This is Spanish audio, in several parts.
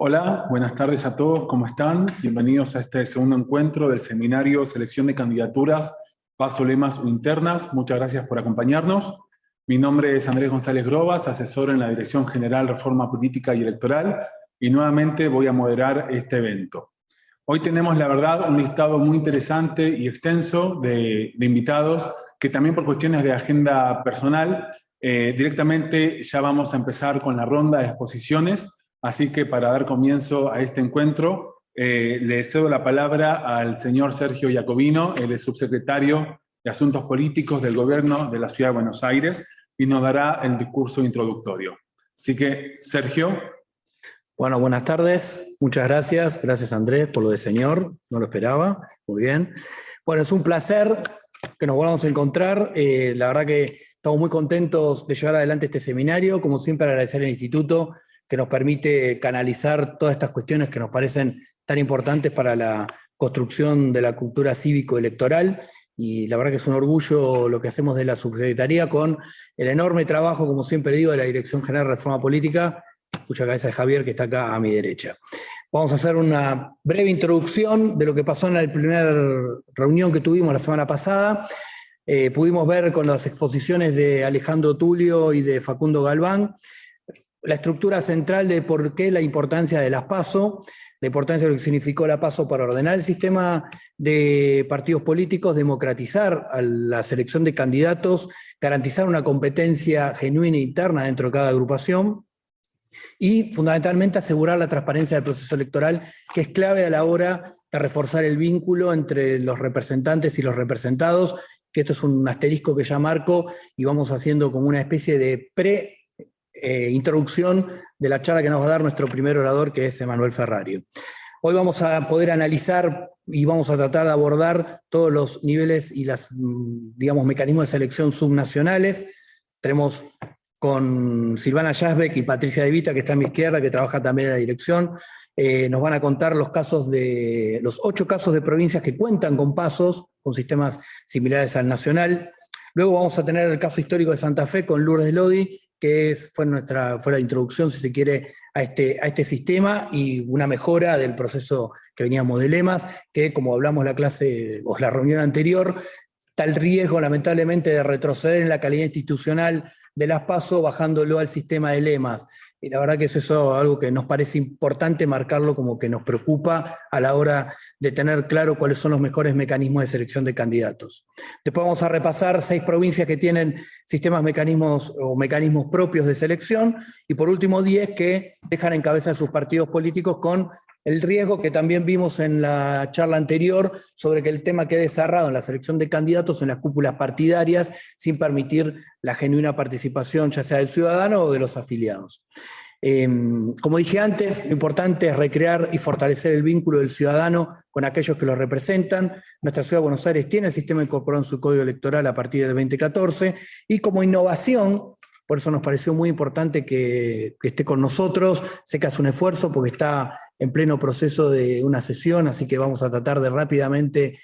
Hola, buenas tardes a todos, ¿cómo están? Bienvenidos a este segundo encuentro del seminario Selección de Candidaturas, Paso, Lemas o Internas. Muchas gracias por acompañarnos. Mi nombre es Andrés González Grobas, asesor en la Dirección General Reforma Política y Electoral, y nuevamente voy a moderar este evento. Hoy tenemos, la verdad, un listado muy interesante y extenso de invitados, que también por cuestiones de agenda personal, directamente ya vamos a empezar con la ronda de exposiciones. Así que para dar comienzo a este encuentro, le cedo la palabra al señor Sergio Iacobino, el subsecretario de Asuntos Políticos del Gobierno de la Ciudad de Buenos Aires, y nos dará el discurso introductorio. Así que, Sergio. Bueno, buenas tardes. Muchas gracias. Gracias, Andrés, por lo de señor. No lo esperaba. Muy bien. Bueno, es un placer que nos volvamos a encontrar. La verdad que estamos muy contentos de llevar adelante este seminario. Como siempre, agradecer al Instituto que nos permite canalizar todas estas cuestiones que nos parecen tan importantes para la construcción de la cultura cívico-electoral. Y la verdad que es un orgullo lo que hacemos de la Subsecretaría con el enorme trabajo, como siempre digo, de la Dirección General de Reforma Política, cuya cabeza es Javier, que está acá a mi derecha. Vamos a hacer una breve introducción de lo que pasó en la primera reunión que tuvimos la semana pasada. Pudimos ver con las exposiciones de Alejandro Tulio y de Facundo Galván la estructura central de por qué la importancia de las PASO, la importancia de lo que significó la PASO para ordenar el sistema de partidos políticos, democratizar a la selección de candidatos, garantizar una competencia genuina e interna dentro de cada agrupación, y fundamentalmente asegurar la transparencia del proceso electoral, que es clave a la hora de reforzar el vínculo entre los representantes y los representados, que esto es un asterisco que ya marco y vamos haciendo como una especie de introducción de la charla que nos va a dar nuestro primer orador, que es Emanuel Ferrario. Hoy vamos a poder analizar y vamos a tratar de abordar todos los niveles y los, digamos, mecanismos de selección subnacionales. Tenemos con Silvana Jasbeck y Patricia De Vita, que está a mi izquierda, que trabaja también en la dirección. Nos van a contar los 8 casos de provincias que cuentan con PASOs, con sistemas similares al nacional. Luego vamos a tener el caso histórico de Santa Fe con Lourdes Lodi, que fue la introducción, si se quiere, a este sistema y una mejora del proceso que veníamos de Lemas, que como hablamos la clase o la reunión anterior, está el riesgo lamentablemente de retroceder en la calidad institucional de las PASO bajándolo al sistema de Lemas. Y la verdad que eso es algo que nos parece importante marcarlo como que nos preocupa a la hora de tener claro cuáles son los mejores mecanismos de selección de candidatos. Después vamos a repasar 6 provincias que tienen mecanismos propios de selección, y por último 10 que dejan en cabeza de sus partidos políticos, con el riesgo que también vimos en la charla anterior sobre que el tema quede cerrado en la selección de candidatos en las cúpulas partidarias sin permitir la genuina participación ya sea del ciudadano o de los afiliados. Como dije antes, lo importante es recrear y fortalecer el vínculo del ciudadano con aquellos que lo representan. Nuestra ciudad de Buenos Aires tiene el sistema incorporado en su código electoral a partir del 2014, y como innovación, por eso nos pareció muy importante que esté con nosotros. Sé que hace un esfuerzo porque está en pleno proceso de una sesión, así que vamos a tratar de rápidamente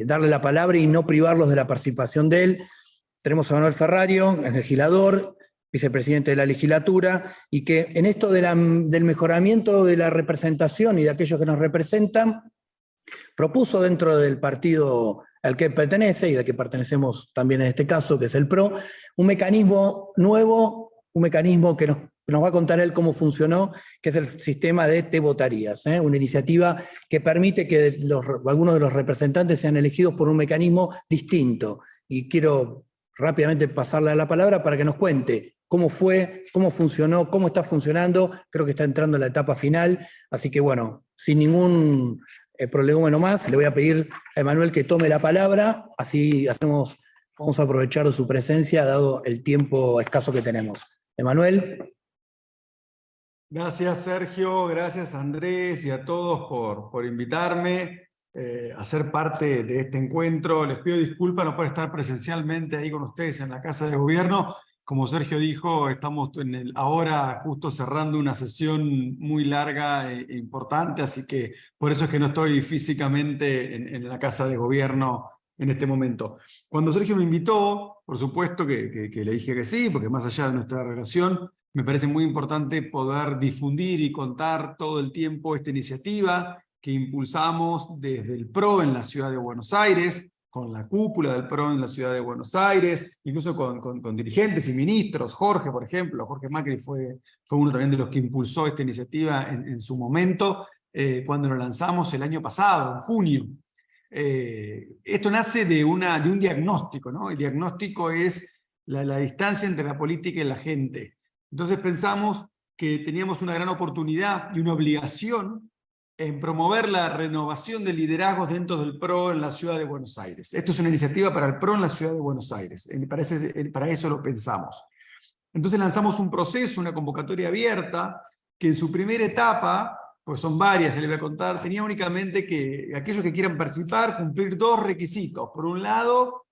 darle la palabra y no privarlos de la participación de él. Tenemos a Manuel Ferrario, el legislador, vicepresidente de la legislatura, y que en esto del mejoramiento de la representación y de aquellos que nos representan, propuso dentro del partido al que pertenece y al que pertenecemos también en este caso, que es el PRO, un mecanismo nuevo, un mecanismo que nos va a contar él cómo funcionó, que es el sistema de te votarías, una iniciativa que permite que algunos de los representantes sean elegidos por un mecanismo distinto. Y quiero rápidamente pasarle la palabra para que nos cuente cómo fue, cómo funcionó, cómo está funcionando. Creo que está entrando en la etapa final, así que bueno, sin ningún problema más, le voy a pedir a Emanuel que tome la palabra, así vamos a aprovechar su presencia dado el tiempo escaso que tenemos. Emanuel. Gracias, Sergio, gracias, Andrés, y a todos por invitarme a ser parte de este encuentro. Les pido disculpas no por estar presencialmente ahí con ustedes en la Casa de Gobierno. Como Sergio dijo, estamos ahora justo cerrando una sesión muy larga e importante, así que por eso es que no estoy físicamente en la Casa de Gobierno en este momento. Cuando Sergio me invitó, por supuesto que le dije que sí, porque más allá de nuestra relación, Me parece muy importante poder difundir y contar todo el tiempo esta iniciativa que impulsamos desde el PRO en la ciudad de Buenos Aires, con la cúpula del PRO en la ciudad de Buenos Aires, incluso con dirigentes y ministros. Jorge, por ejemplo, Jorge Macri fue uno también de los que impulsó esta iniciativa en su momento, cuando lo lanzamos el año pasado, en junio. Esto nace de un diagnóstico, ¿no? El diagnóstico es la distancia entre la política y la gente. Entonces pensamos que teníamos una gran oportunidad y una obligación en promover la renovación de liderazgos dentro del PRO en la ciudad de Buenos Aires. Esto es una iniciativa para el PRO en la ciudad de Buenos Aires. Para eso lo pensamos. Entonces lanzamos un proceso, una convocatoria abierta, que en su primera etapa, pues son varias, ya les voy a contar, tenía únicamente que aquellos que quieran participar cumplir dos requisitos. Por un lado,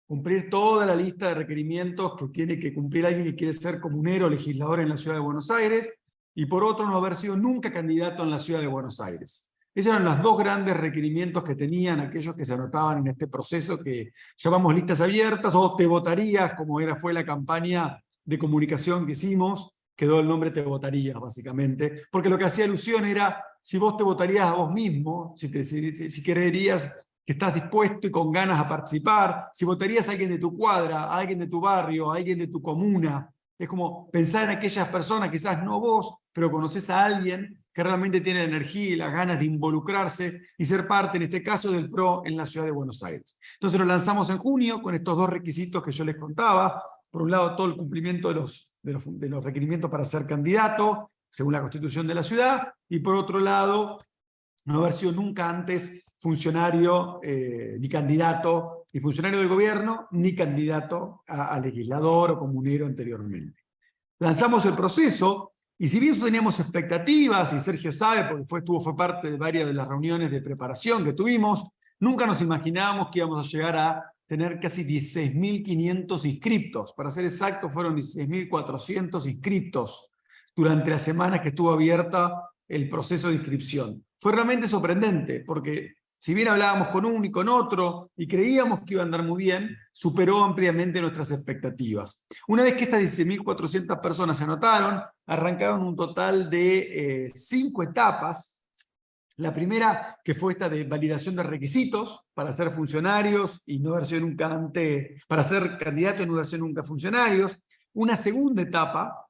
cumplir toda la lista de requerimientos que tiene que cumplir alguien que quiere ser comunero o legislador en la ciudad de Buenos Aires, y por otro, no haber sido nunca candidato en la ciudad de Buenos Aires. Esos eran los dos grandes requerimientos que tenían aquellos que se anotaban en este proceso que llamamos listas abiertas, o Te Votarías, como fue la campaña de comunicación que hicimos, quedó el nombre Te Votarías, básicamente, porque lo que hacía alusión era si vos te votarías a vos mismo, si creerías que estás dispuesto y con ganas a participar, si votarías a alguien de tu cuadra, a alguien de tu barrio, a alguien de tu comuna. Es como pensar en aquellas personas, quizás no vos, pero conoces a alguien que realmente tiene la energía y las ganas de involucrarse y ser parte, en este caso, del PRO en la ciudad de Buenos Aires. Entonces lo lanzamos en junio con estos dos requisitos que yo les contaba. Por un lado, todo el cumplimiento de los requerimientos para ser candidato, según la Constitución de la ciudad, y por otro lado, no haber sido nunca antes funcionario ni candidato, ni funcionario del gobierno, ni candidato a legislador o comunero anteriormente. Lanzamos el proceso, y si bien teníamos expectativas, y Sergio sabe, porque fue parte de varias de las reuniones de preparación que tuvimos, nunca nos imaginábamos que íbamos a llegar a tener casi 16.500 inscriptos. Para ser exacto, fueron 16.400 inscriptos durante las semanas que estuvo abierta el proceso de inscripción. Fue realmente sorprendente, porque si bien hablábamos con uno y con otro y creíamos que iba a andar muy bien, superó ampliamente nuestras expectativas. Una vez que estas 16.400 personas se anotaron, arrancaron un total de 5 etapas. La primera, que fue esta de validación de requisitos para ser funcionarios y no haber sido nunca antes, para ser candidato y no haber sido nunca funcionarios. Una segunda etapa,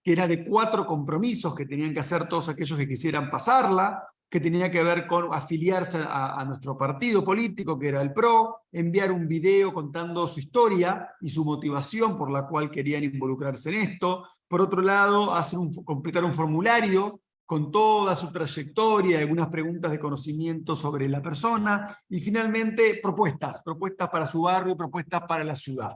que era de 4 compromisos que tenían que hacer todos aquellos que quisieran pasarla, que tenía que ver con afiliarse a nuestro partido político, que era el PRO, enviar un video contando su historia y su motivación por la cual querían involucrarse en esto. Por otro lado, completar un formulario con toda su trayectoria, algunas preguntas de conocimiento sobre la persona, y finalmente propuestas para su barrio, propuestas para la ciudad.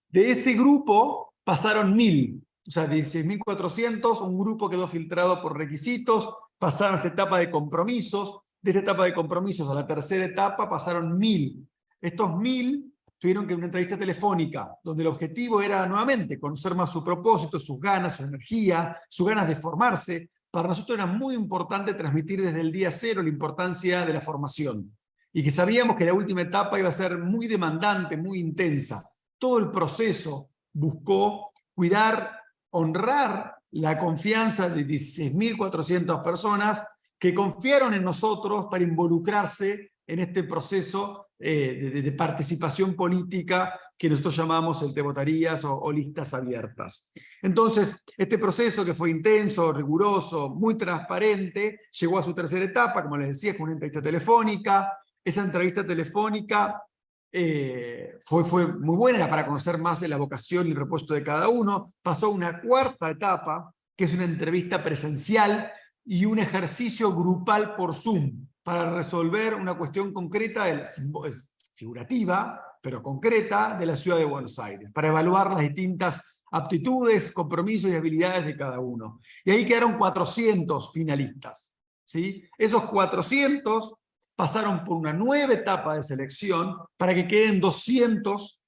De ese grupo pasaron 1.000, o sea, de 16.400, un grupo quedó filtrado por requisitos, pasaron a esta etapa de compromisos, de esta etapa de compromisos a la tercera etapa pasaron 1.000. Estos 1.000 tuvieron que una entrevista telefónica, donde el objetivo era nuevamente conocer más su propósito, sus ganas, su energía, sus ganas de formarse. Para nosotros era muy importante transmitir desde el día cero la importancia de la formación, y que sabíamos que la última etapa iba a ser muy demandante, muy intensa. Todo el proceso buscó cuidar, honrar la confianza de 16.400 personas que confiaron en nosotros para involucrarse en este proceso de participación política que nosotros llamamos el Te Votarías o listas abiertas. Entonces, este proceso, que fue intenso, riguroso, muy transparente, llegó a su tercera etapa, como les decía, con una entrevista telefónica. Esa entrevista telefónica fue muy buena, era para conocer más de la vocación y el propósito de cada uno. Pasó a una cuarta etapa, que es una entrevista presencial y un ejercicio grupal por Zoom, para resolver una cuestión concreta, figurativa, pero concreta, de la ciudad de Buenos Aires, para evaluar las distintas aptitudes, compromisos y habilidades de cada uno. Y ahí quedaron 400 finalistas, ¿sí? Esos 400 pasaron por una nueva etapa de selección para que queden 200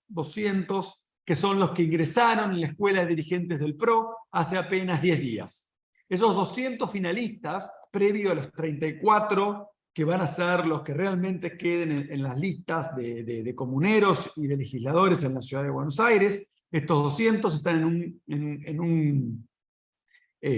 que son los que ingresaron en la Escuela de Dirigentes del PRO hace apenas 10 días. Esos 200 finalistas, previo a los 34 que van a ser los que realmente queden en las listas de comuneros y de legisladores en la ciudad de Buenos Aires, Estos 200 están en un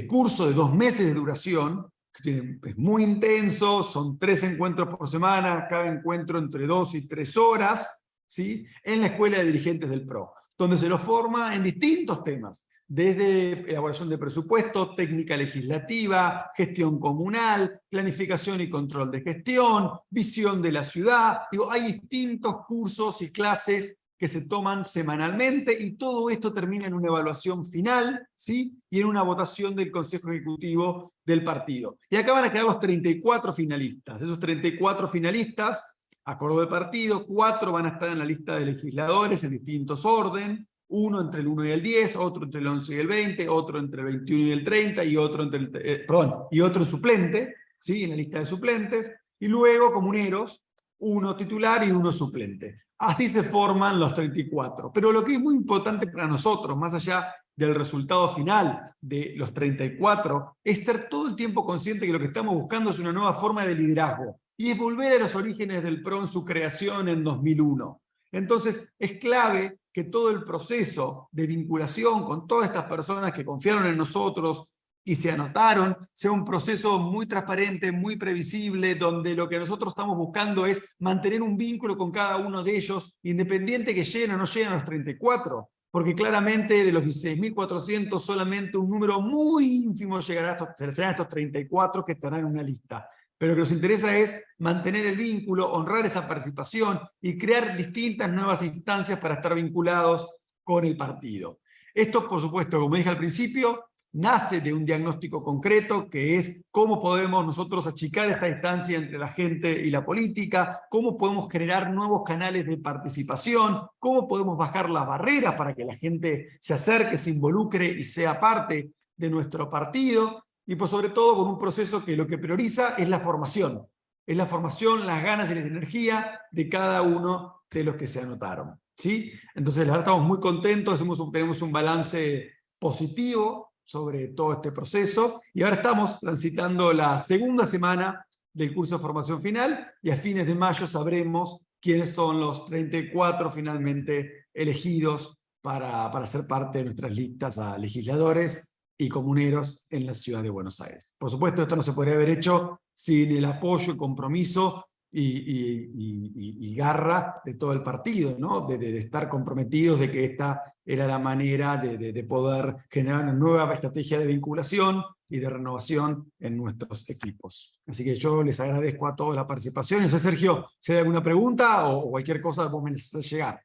curso de 2 meses de duración, que es muy intenso, son 3 encuentros por semana, cada encuentro entre 2 y 3 horas, ¿sí? En la Escuela de Dirigentes del PRO, donde se los forma en distintos temas, desde elaboración de presupuesto, técnica legislativa, gestión comunal, planificación y control de gestión, visión de la ciudad. Digo, hay distintos cursos y clases que se toman semanalmente y todo esto termina en una evaluación final, ¿sí? Y en una votación del Consejo Ejecutivo del partido. Y acá van a quedar los 34 finalistas. Esos 34 finalistas, acuerdo de partido, 4 van a estar en la lista de legisladores en distintos orden, uno entre el 1 y el 10, otro entre el 11 y el 20, otro entre el 21 y el 30, y otro entre y otro suplente, ¿sí? En la lista de suplentes, y luego comuneros, uno titular y uno suplente. Así se forman los 34. Pero lo que es muy importante para nosotros, más allá del resultado final de los 34, es estar todo el tiempo consciente que lo que estamos buscando es una nueva forma de liderazgo, y es volver a los orígenes del PRO en su creación en 2001. Entonces, es clave que todo el proceso de vinculación con todas estas personas que confiaron en nosotros y se anotaron, sea un proceso muy transparente, muy previsible, donde lo que nosotros estamos buscando es mantener un vínculo con cada uno de ellos, independiente que lleguen o no lleguen a los 34, porque claramente de los 16.400 solamente un número muy ínfimo serán estos 34 que estarán en una lista. Pero lo que nos interesa es mantener el vínculo, honrar esa participación y crear distintas nuevas instancias para estar vinculados con el partido. Esto, por supuesto, como dije al principio, nace de un diagnóstico concreto, que es cómo podemos nosotros achicar esta distancia entre la gente y la política, cómo podemos generar nuevos canales de participación, cómo podemos bajar las barreras para que la gente se acerque, se involucre y sea parte de nuestro partido, y por sobre todo con un proceso que lo que prioriza es la formación, las ganas y la energía de cada uno de los que se anotaron, ¿sí? Entonces, la verdad, estamos muy contentos, tenemos un balance positivo sobre todo este proceso, y ahora estamos transitando la segunda semana del curso de formación final, y a fines de mayo sabremos quiénes son los 34 finalmente elegidos para ser parte de nuestras listas a legisladores y comuneros en la ciudad de Buenos Aires. Por supuesto, esto no se podría haber hecho sin el apoyo y compromiso y garra de todo el partido, ¿no? De estar comprometidos de que esta era la manera de poder generar una nueva estrategia de vinculación y de renovación en nuestros equipos. Así que yo les agradezco a todos la participación. No sé, Sergio, si hay alguna pregunta o cualquier cosa vos me necesitas llegar.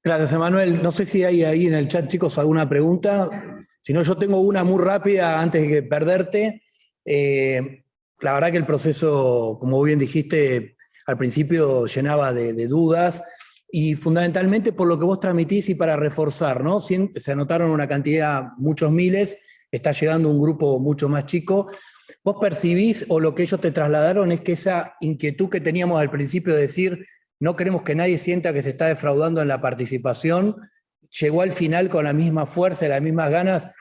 Gracias, Emanuel. No sé si hay ahí en el chat, chicos, alguna pregunta. Si no, yo tengo una muy rápida antes de perderte. La verdad que el proceso, como bien dijiste, al principio llenaba de dudas, y fundamentalmente por lo que vos transmitís y para reforzar, ¿no? Se anotaron una cantidad, muchos miles, está llegando un grupo mucho más chico. ¿Vos percibís, o lo que ellos te trasladaron, es que esa inquietud que teníamos al principio de decir no queremos que nadie sienta que se está defraudando en la participación, llegó al final con la misma fuerza y las mismas ganas?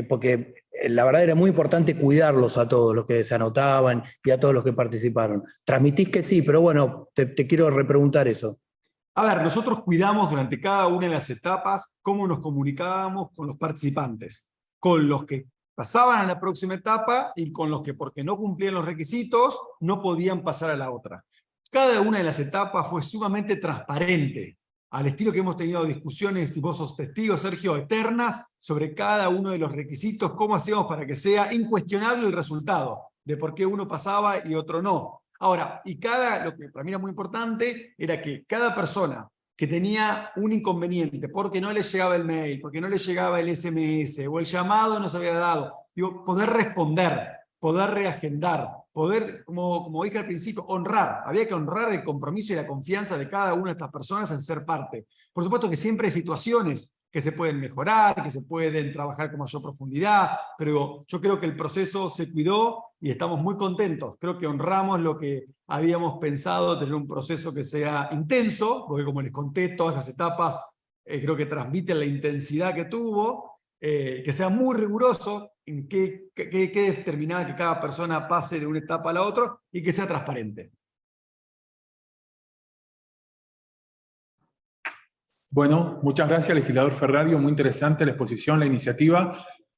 Porque la verdad era muy importante cuidarlos a todos los que se anotaban y a todos los que participaron. Transmitís que sí, pero bueno, te quiero repreguntar eso. A ver, nosotros cuidamos durante cada una de las etapas cómo nos comunicábamos con los participantes, con los que pasaban a la próxima etapa y con los que, porque no cumplían los requisitos, no podían pasar a la otra. Cada una de las etapas fue sumamente transparente, al estilo que hemos tenido discusiones, y vos sos testigo, Sergio, eternas, sobre cada uno de los requisitos, cómo hacíamos para que sea incuestionable el resultado, de por qué uno pasaba y otro no. Ahora, lo que para mí era muy importante, era que cada persona que tenía un inconveniente, porque no le llegaba el mail, porque no le llegaba el SMS, o el llamado no se había dado, poder responder, poder reagendar, poder, como dije al principio, honrar. Había que honrar el compromiso y la confianza de cada una de estas personas en ser parte. Por supuesto que siempre hay situaciones que se pueden mejorar, que se pueden trabajar con mayor profundidad, pero yo creo que el proceso se cuidó y estamos muy contentos. Creo que honramos lo que habíamos pensado, tener un proceso que sea intenso, porque como les conté, todas las etapas creo que transmiten la intensidad que tuvo, que sea muy riguroso en qué determinaba que cada persona pase de una etapa a la otra, y que sea transparente. Bueno, muchas gracias, legislador Ferrario. Muy interesante la exposición, la iniciativa.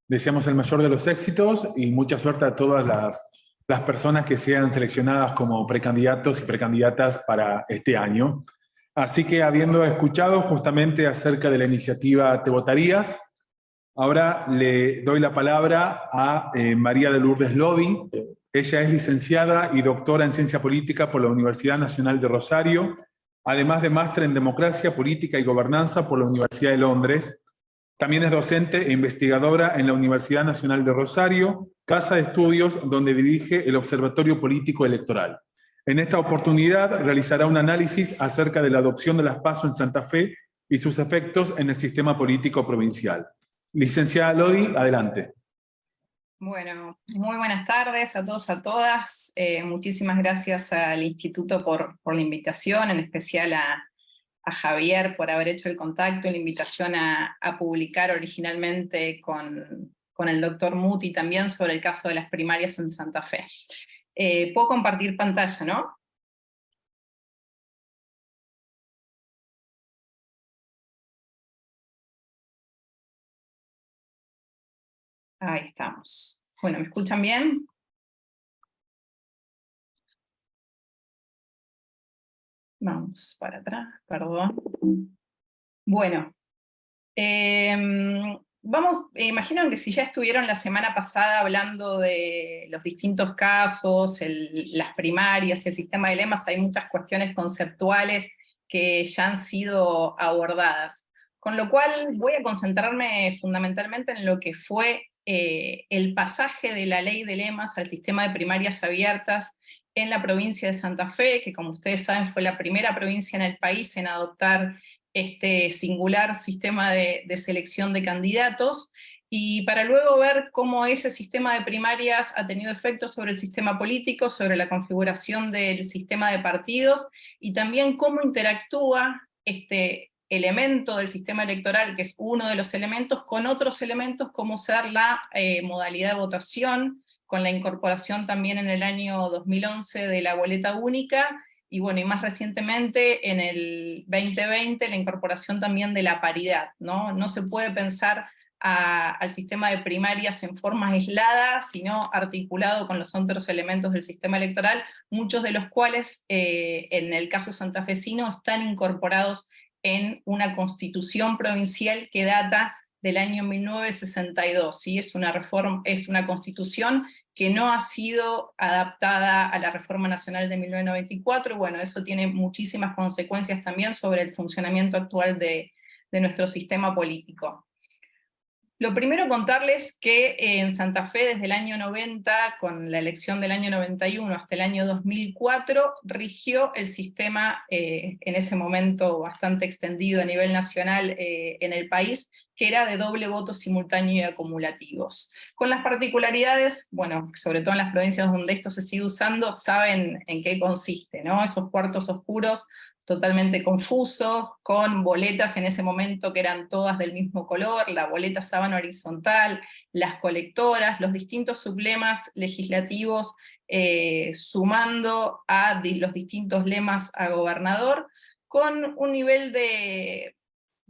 Deseamos el mayor de los éxitos y mucha suerte a todas las personas que sean seleccionadas como precandidatos y precandidatas para este año. Así que, habiendo escuchado justamente acerca de la iniciativa Te Votarías, ahora le doy la palabra a María de Lourdes Lodi. Ella es licenciada y doctora en Ciencia Política por la Universidad Nacional de Rosario, además de máster en Democracia, Política y Gobernanza por la Universidad de Londres. También es docente e investigadora en la Universidad Nacional de Rosario, casa de estudios donde dirige el Observatorio Político Electoral. En esta oportunidad realizará un análisis acerca de la adopción de las PASO en Santa Fe y sus efectos en el sistema político provincial. Licenciada Lodi, adelante. Bueno, muy buenas tardes a todos, a todas. Muchísimas gracias al Instituto por la invitación, en especial a Javier por haber hecho el contacto y la invitación a publicar originalmente con el doctor Muti también sobre el caso de las primarias en Santa Fe. Puedo compartir pantalla, ¿no? Ahí estamos. Bueno, ¿me escuchan bien? Vamos para atrás, perdón. Bueno, imagino que si ya estuvieron la semana pasada hablando de los distintos casos, las primarias y el sistema de lemas, hay muchas cuestiones conceptuales que ya han sido abordadas. Con lo cual voy a concentrarme fundamentalmente en lo que fue el pasaje de la ley de lemas al sistema de primarias abiertas en la provincia de Santa Fe, que como ustedes saben fue la primera provincia en el país en adoptar este singular sistema de selección de candidatos, y para luego ver cómo ese sistema de primarias ha tenido efectos sobre el sistema político, sobre la configuración del sistema de partidos, y también cómo interactúa este elemento del sistema electoral, que es uno de los elementos, con otros elementos como ser la modalidad de votación, con la incorporación también en el año 2011 de la boleta única, y bueno, y más recientemente en el 2020 la incorporación también de la paridad, ¿no? No se puede pensar al sistema de primarias en forma aislada, sino articulado con los otros elementos del sistema electoral, muchos de los cuales, en el caso santafesino, están incorporados en una constitución provincial que data del año 1962, ¿sí? Es una constitución que no ha sido adaptada a la Reforma Nacional de 1994, y bueno, eso tiene muchísimas consecuencias también sobre el funcionamiento actual de nuestro sistema político. Lo primero contarles que en Santa Fe desde el año 90, con la elección del año 91 hasta el año 2004, rigió el sistema, en ese momento bastante extendido a nivel nacional en el país, que era de doble voto simultáneo y acumulativos. Con las particularidades, bueno, sobre todo en las provincias donde esto se sigue usando, saben en qué consiste, ¿no? Esos cuartos oscuros totalmente confusos, con boletas en ese momento que eran todas del mismo color, la boleta sábana horizontal, las colectoras, los distintos sublemas legislativos sumando a los distintos lemas a gobernador, con un nivel de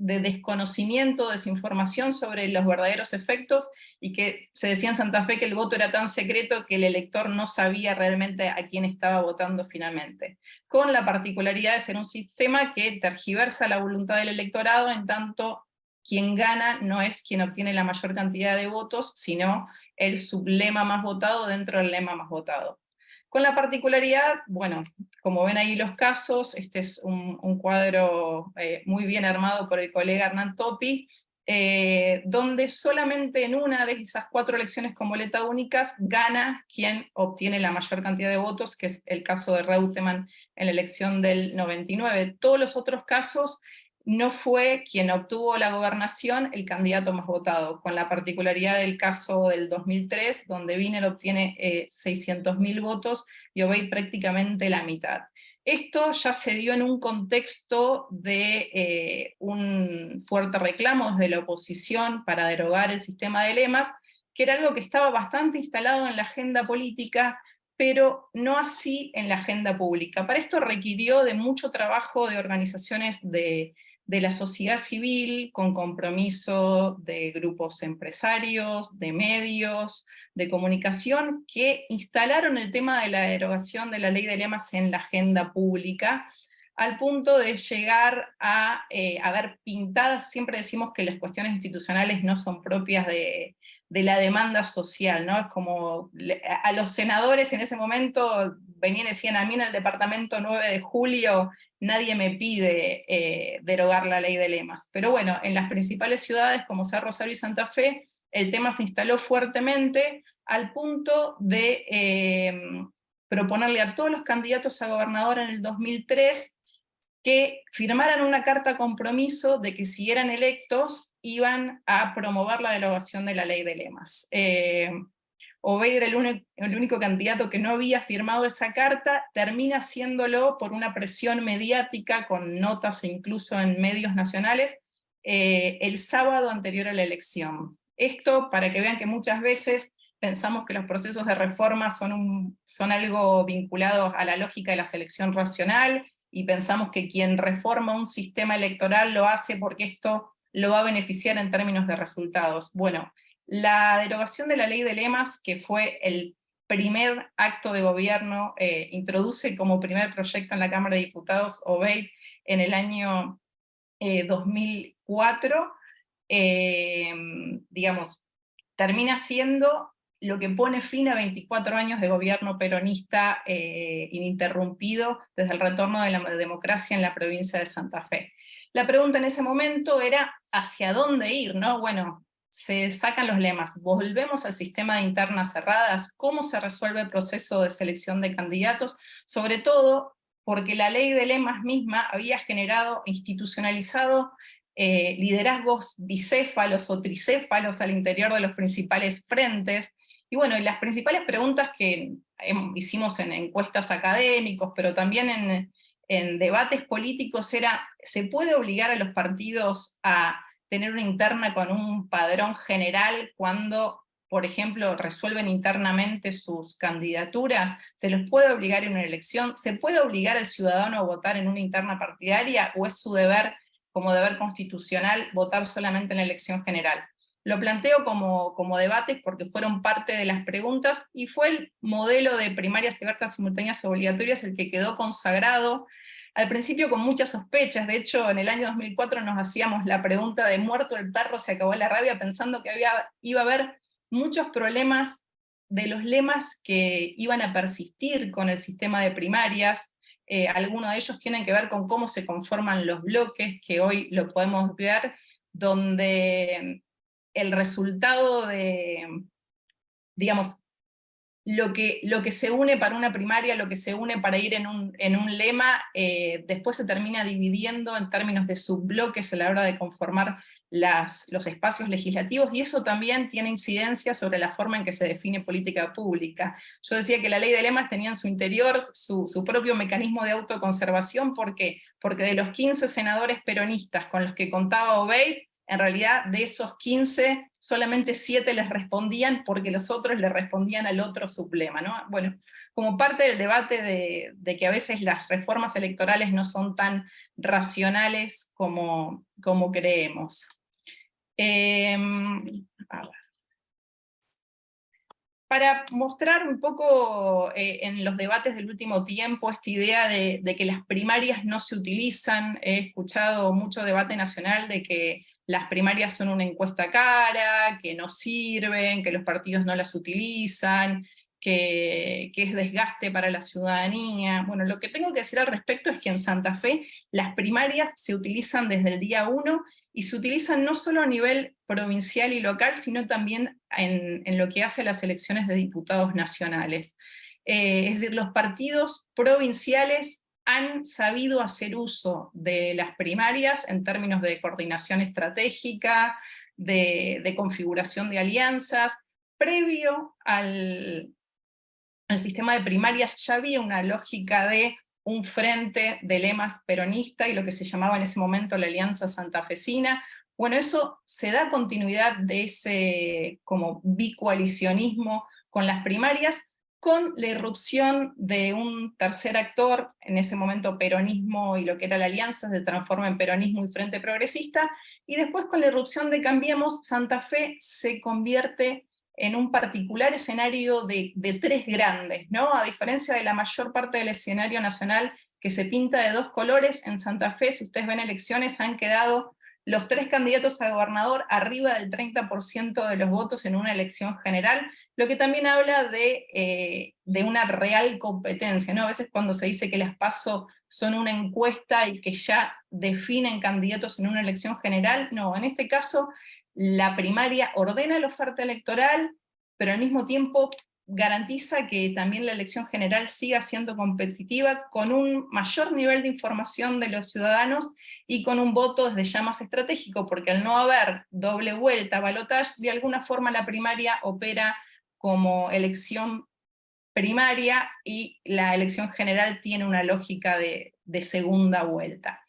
desconocimiento, desinformación sobre los verdaderos efectos, y que se decía en Santa Fe que el voto era tan secreto que el elector no sabía realmente a quién estaba votando finalmente, con la particularidad de ser un sistema que tergiversa la voluntad del electorado, en tanto quien gana no es quien obtiene la mayor cantidad de votos, sino el sublema más votado dentro del lema más votado. Con la particularidad, bueno, como ven ahí los casos, este es un cuadro muy bien armado por el colega Hernán Topi, donde solamente en una de esas 4 elecciones con boleta únicas gana quien obtiene la mayor cantidad de votos, que es el caso de Reutemann en la elección del 99. Todos los otros casos no fue quien obtuvo la gobernación el candidato más votado, con la particularidad del caso del 2003, donde Wiener obtiene 600.000 votos y Obeid prácticamente la mitad. Esto ya se dio en un contexto de un fuerte reclamo desde la oposición para derogar el sistema de lemas, que era algo que estaba bastante instalado en la agenda política, pero no así en la agenda pública. Para esto requirió de mucho trabajo de organizaciones de de la sociedad civil, con compromiso de grupos empresarios, de medios, de comunicación, que instalaron el tema de la derogación de la ley de lemas en la agenda pública, al punto de llegar a ver pintadas. Siempre decimos que las cuestiones institucionales no son propias de la demanda social, ¿no? Es como a los senadores en ese momento venían y decían: a mí en el departamento 9 de julio nadie me pide derogar la ley de lemas. Pero bueno, en las principales ciudades como San Rosario y Santa Fe, el tema se instaló fuertemente al punto de proponerle a todos los candidatos a gobernador en el 2003 que firmaran una carta compromiso de que si eran electos iban a promover la derogación de la ley de lemas. Obeid era el único candidato que no había firmado esa carta, termina haciéndolo por una presión mediática, con notas incluso en medios nacionales, el sábado anterior a la elección. Esto para que vean que muchas veces pensamos que los procesos de reforma son algo vinculado a la lógica de la selección racional, y pensamos que quien reforma un sistema electoral lo hace porque esto lo va a beneficiar en términos de resultados. Bueno, la derogación de la ley de lemas, que fue el primer acto de gobierno, introduce como primer proyecto en la Cámara de Diputados Obeid en el año 2004, digamos, termina siendo lo que pone fin a 24 años de gobierno peronista ininterrumpido desde el retorno de la democracia en la provincia de Santa Fe. La pregunta en ese momento era ¿hacia dónde ir?, ¿no? Bueno, se sacan los lemas, volvemos al sistema de internas cerradas, ¿cómo se resuelve el proceso de selección de candidatos? Sobre todo porque la ley de lemas misma había generado, institucionalizado, liderazgos bicéfalos o tricéfalos al interior de los principales frentes. Y bueno, y las principales preguntas que hicimos en encuestas académicos, pero también en debates políticos, era: ¿se puede obligar a los partidos a tener una interna con un padrón general cuando, por ejemplo, resuelven internamente sus candidaturas? ¿Se los puede obligar en una elección? ¿Se puede obligar al ciudadano a votar en una interna partidaria, o es su deber, como deber constitucional, votar solamente en la elección general? Lo planteo como debate porque fueron parte de las preguntas, y fue el modelo de primarias abiertas, simultáneas, obligatorias el que quedó consagrado, al principio con muchas sospechas. De hecho, en el año 2004 nos hacíamos la pregunta de muerto el perro, se acabó la rabia, pensando que iba a haber muchos problemas de los lemas que iban a persistir con el sistema de primarias. Algunos de ellos tienen que ver con cómo se conforman los bloques, que hoy lo podemos ver, donde el resultado de, digamos, lo que se une para una primaria, lo que se une para ir en un lema, después se termina dividiendo en términos de subbloques a la hora de conformar los espacios legislativos, y eso también tiene incidencia sobre la forma en que se define política pública. Yo decía que la ley de lemas tenía en su interior su propio mecanismo de autoconservación. ¿Por qué? Porque de los 15 senadores peronistas con los que contaba Obeid, en realidad de esos 15, solamente 7 les respondían, porque los otros le respondían al otro sublema, ¿no? Bueno, como parte del debate de que a veces las reformas electorales no son tan racionales como creemos. A ver. Para mostrar un poco en los debates del último tiempo esta idea de que las primarias no se utilizan, he escuchado mucho debate nacional de que las primarias son una encuesta cara, que no sirven, que los partidos no las utilizan, que es desgaste para la ciudadanía. Bueno, lo que tengo que decir al respecto es que en Santa Fe las primarias se utilizan desde el día 1, y se utilizan no solo a nivel provincial y local, sino también en lo que hace a las elecciones de diputados nacionales. Es decir, los partidos provinciales han sabido hacer uso de las primarias en términos de coordinación estratégica, de configuración de alianzas. Previo al sistema de primarias ya había una lógica de un frente de lemas peronista y lo que se llamaba en ese momento la Alianza Santafesina. Bueno, eso se da continuidad de ese como bicoalicionismo con las primarias, con la irrupción de un tercer actor, en ese momento peronismo y lo que era la alianza se transforma en peronismo y Frente Progresista, y después con la irrupción de Cambiemos, Santa Fe se convierte en un particular escenario de tres grandes, ¿no? A diferencia de la mayor parte del escenario nacional que se pinta de dos colores, en Santa Fe, si ustedes ven elecciones, han quedado los tres candidatos a gobernador arriba del 30% de los votos en una elección general, lo que también habla de una real competencia, ¿no? A veces cuando se dice que las PASO son una encuesta y que ya definen candidatos en una elección general, no, en este caso la primaria ordena la oferta electoral, pero al mismo tiempo garantiza que también la elección general siga siendo competitiva, con un mayor nivel de información de los ciudadanos y con un voto desde ya más estratégico, porque al no haber doble vuelta, balotaje, de alguna forma la primaria opera como elección primaria y la elección general tiene una lógica de segunda vuelta.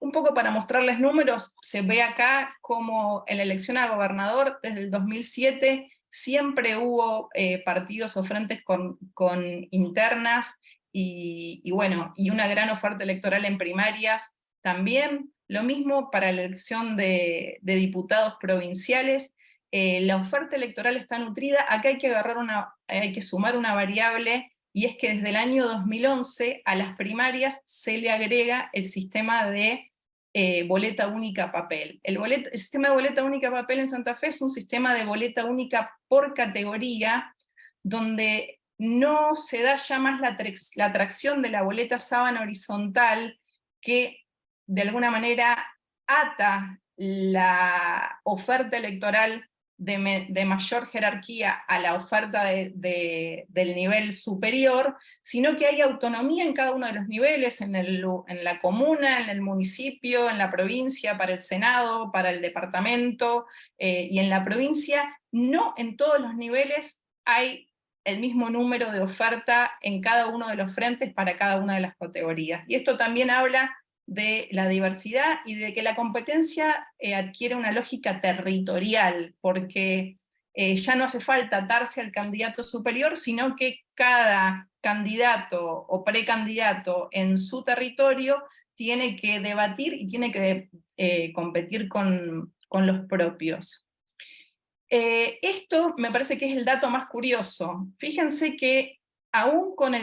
Un poco para mostrarles números, se ve acá como en la elección a gobernador desde el 2007 siempre hubo partidos o frentes con internas y bueno, y una gran oferta electoral en primarias también. Lo mismo para la elección de diputados provinciales. La oferta electoral está nutrida. Acá hay que sumar una variable, y es que desde el año 2011 a las primarias se le agrega el sistema de boleta única papel. El sistema de boleta única papel en Santa Fe es un sistema de boleta única por categoría, donde no se da ya más la atracción de la boleta sábana horizontal, que de alguna manera ata la oferta electoral de mayor jerarquía a la oferta del nivel superior, sino que hay autonomía en cada uno de los niveles, en la comuna, en el municipio, en la provincia, para el Senado, para el departamento, y en la provincia, no en todos los niveles hay el mismo número de oferta en cada uno de los frentes para cada una de las categorías. Y esto también habla de la diversidad y de que la competencia adquiere una lógica territorial, porque ya no hace falta atarse al candidato superior, sino que cada candidato o precandidato en su territorio tiene que debatir y tiene que competir con los propios. Esto me parece que es el dato más curioso. Fíjense que aún con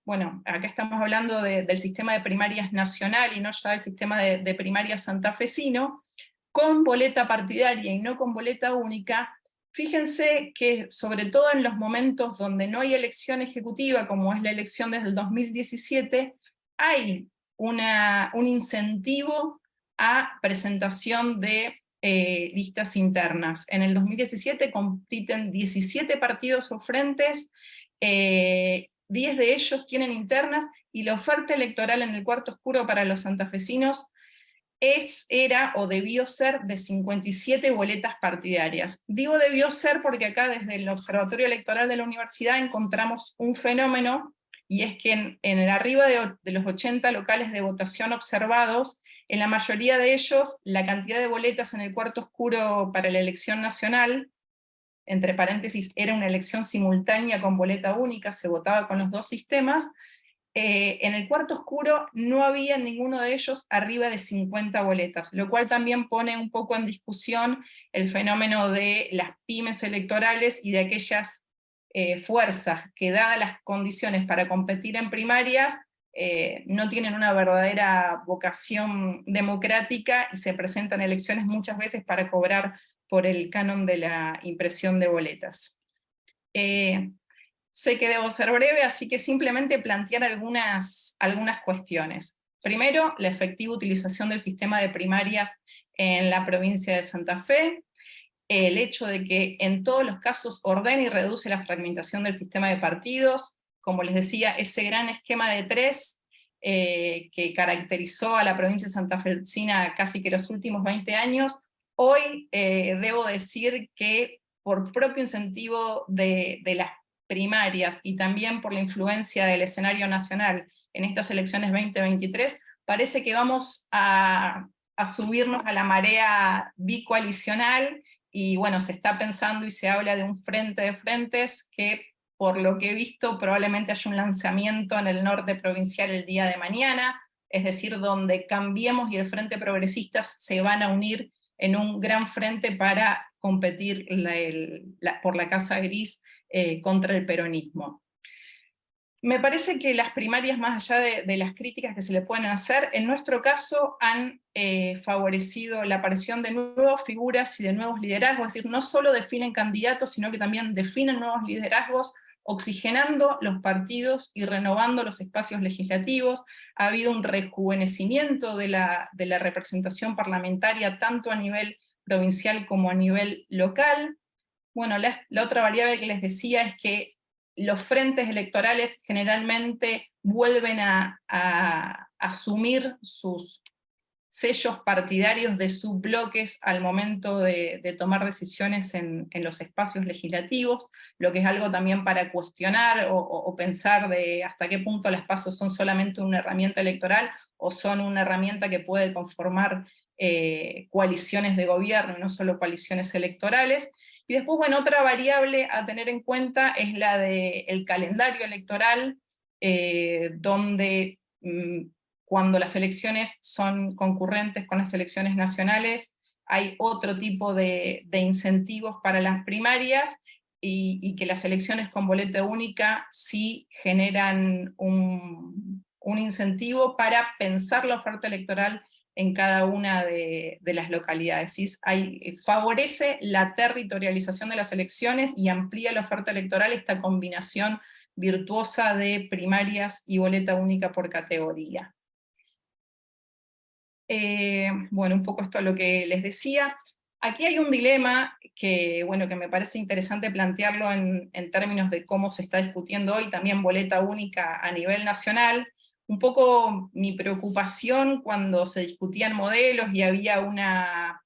bueno, acá estamos hablando del sistema de primarias nacional y no ya del sistema de primarias santafesino, con boleta partidaria y no con boleta única, fíjense que sobre todo en los momentos donde no hay elección ejecutiva, como es la elección desde el 2017, hay un incentivo a presentación de listas internas. En el 2017 compiten 17 partidos o frentes, 10 de ellos tienen internas, y la oferta electoral en el cuarto oscuro para los santafesinos era o debió ser de 57 boletas partidarias. Digo debió ser porque acá desde el Observatorio Electoral de la Universidad encontramos un fenómeno, y es que en el arriba de los 80 locales de votación observados, en la mayoría de ellos la cantidad de boletas en el cuarto oscuro para la elección nacional, entre paréntesis, era una elección simultánea con boleta única, se votaba con los dos sistemas, en el cuarto oscuro no había ninguno de ellos arriba de 50 boletas, lo cual también pone un poco en discusión el fenómeno de las pymes electorales y de aquellas fuerzas que, dadas las condiciones para competir en primarias, no tienen una verdadera vocación democrática y se presentan elecciones muchas veces para cobrar por el canon de la impresión de boletas. Sé que debo ser breve, así que simplemente plantear algunas cuestiones. Primero, la efectiva utilización del sistema de primarias en la provincia de Santa Fe, el hecho de que en todos los casos ordena y reduce la fragmentación del sistema de partidos, como les decía, ese gran esquema de tres que caracterizó a la provincia de santafesina casi que los últimos 20 años, hoy debo decir que por propio incentivo de las primarias y también por la influencia del escenario nacional en estas elecciones 2023, parece que vamos a subirnos a la marea bicoalicional, y bueno, se está pensando y se habla de un frente de frentes que por lo que he visto, probablemente haya un lanzamiento en el norte provincial el día de mañana, es decir, donde Cambiemos y el Frente Progresistas se van a unir en un gran frente para competir por la Casa Gris contra el peronismo. Me parece que las primarias, más allá de las críticas que se le pueden hacer, en nuestro caso han favorecido la aparición de nuevas figuras y de nuevos liderazgos, es decir, no solo definen candidatos, sino que también definen nuevos liderazgos, oxigenando los partidos y renovando los espacios legislativos. Ha habido un rejuvenecimiento de la representación parlamentaria, tanto a nivel provincial como a nivel local. Bueno, la otra variable que les decía es que los frentes electorales generalmente vuelven a asumir sus sellos partidarios de subbloques al momento de tomar decisiones en los espacios legislativos, lo que es algo también para cuestionar o pensar de hasta qué punto las PASO son solamente una herramienta electoral o son una herramienta que puede conformar coaliciones de gobierno y no solo coaliciones electorales. Y después, bueno, otra variable a tener en cuenta es la del calendario electoral, donde cuando las elecciones son concurrentes con las elecciones nacionales, hay otro tipo de incentivos para las primarias, y que las elecciones con boleta única sí generan un incentivo para pensar la oferta electoral en cada una de las localidades. Favorece la territorialización de las elecciones y amplía la oferta electoral esta combinación virtuosa de primarias y boleta única por categoría. Bueno, un poco esto es lo que les decía. Aquí hay un dilema que me parece interesante plantearlo en términos de cómo se está discutiendo hoy también boleta única a nivel nacional. Un poco mi preocupación cuando se discutían modelos y había una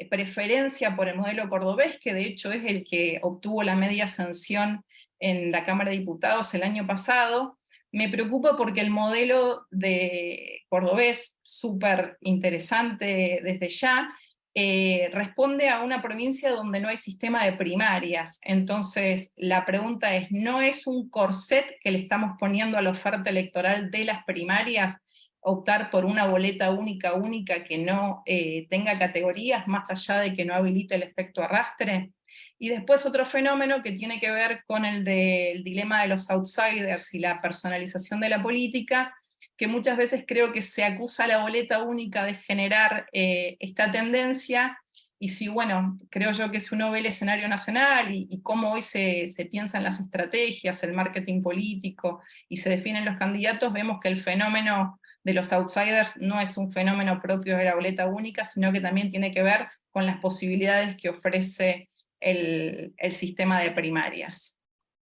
preferencia por el modelo cordobés, que de hecho es el que obtuvo la media sanción en la Cámara de Diputados el año pasado. Me preocupa porque el modelo de cordobés, súper interesante desde ya, responde a una provincia donde no hay sistema de primarias. Entonces la pregunta es, ¿no es un corset que le estamos poniendo a la oferta electoral de las primarias optar por una boleta única que no tenga categorías, más allá de que no habilite el efecto arrastre? Y después otro fenómeno que tiene que ver con el del dilema de los outsiders y la personalización de la política, que muchas veces creo que se acusa a la boleta única de generar esta tendencia, y si, bueno, creo yo que si uno ve el escenario nacional y cómo hoy se piensan las estrategias, el marketing político, y se definen los candidatos, vemos que el fenómeno de los outsiders no es un fenómeno propio de la boleta única, sino que también tiene que ver con las posibilidades que ofrece el sistema de primarias.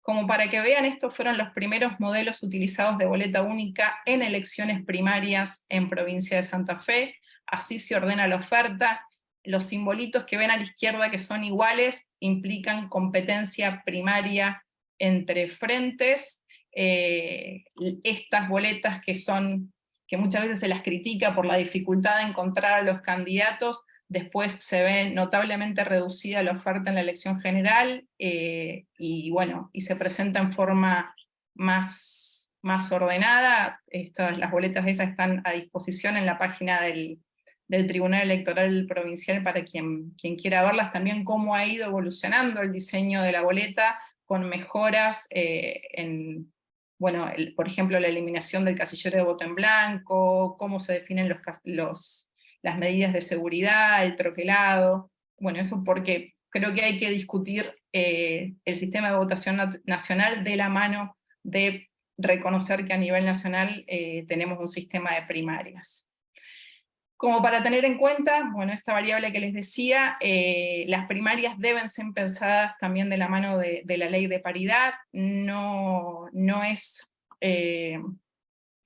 Como para que vean, estos fueron los primeros modelos utilizados de boleta única en elecciones primarias en provincia de Santa Fe. Así se ordena la oferta. Los simbolitos que ven a la izquierda que son iguales implican competencia primaria entre frentes. Estas boletas que muchas veces se las critica por la dificultad de encontrar a los candidatos, después se ve notablemente reducida la oferta en la elección general, y se presenta en forma más ordenada. Las boletas esas están a disposición en la página del Tribunal Electoral Provincial para quien quiera verlas, también cómo ha ido evolucionando el diseño de la boleta, con mejoras por ejemplo, la eliminación del casillero de voto en blanco, cómo se definen las medidas de seguridad, el troquelado. Bueno, eso porque creo que hay que discutir el sistema de votación nacional de la mano de reconocer que a nivel nacional tenemos un sistema de primarias. Como para tener en cuenta, esta variable que les decía, las primarias deben ser pensadas también de la mano de la ley de paridad. No es,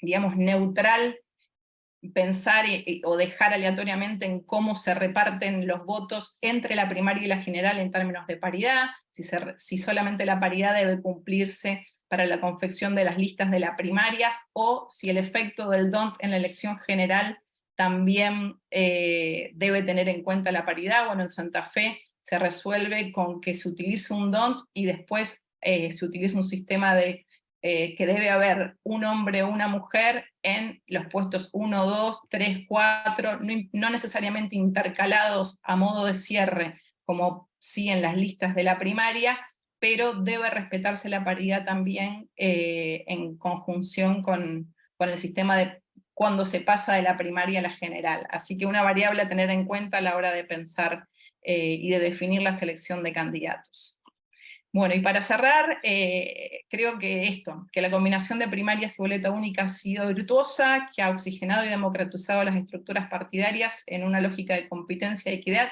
digamos, neutral pensar o dejar aleatoriamente en cómo se reparten los votos entre la primaria y la general en términos de paridad, si solamente la paridad debe cumplirse para la confección de las listas de las primarias, o si el efecto del DONT en la elección general también debe tener en cuenta la paridad. Bueno, en Santa Fe se resuelve con que se utilice un DONT y después se utiliza un sistema de que debe haber un hombre o una mujer en los puestos 1, 2, 3, 4, no necesariamente intercalados a modo de cierre, como sí en las listas de la primaria, pero debe respetarse la paridad también en conjunción con el sistema de cuando se pasa de la primaria a la general. Así que una variable a tener en cuenta a la hora de pensar y de definir la selección de candidatos. Bueno, y para cerrar, creo que la combinación de primarias y boleta única ha sido virtuosa, que ha oxigenado y democratizado las estructuras partidarias en una lógica de competencia y equidad.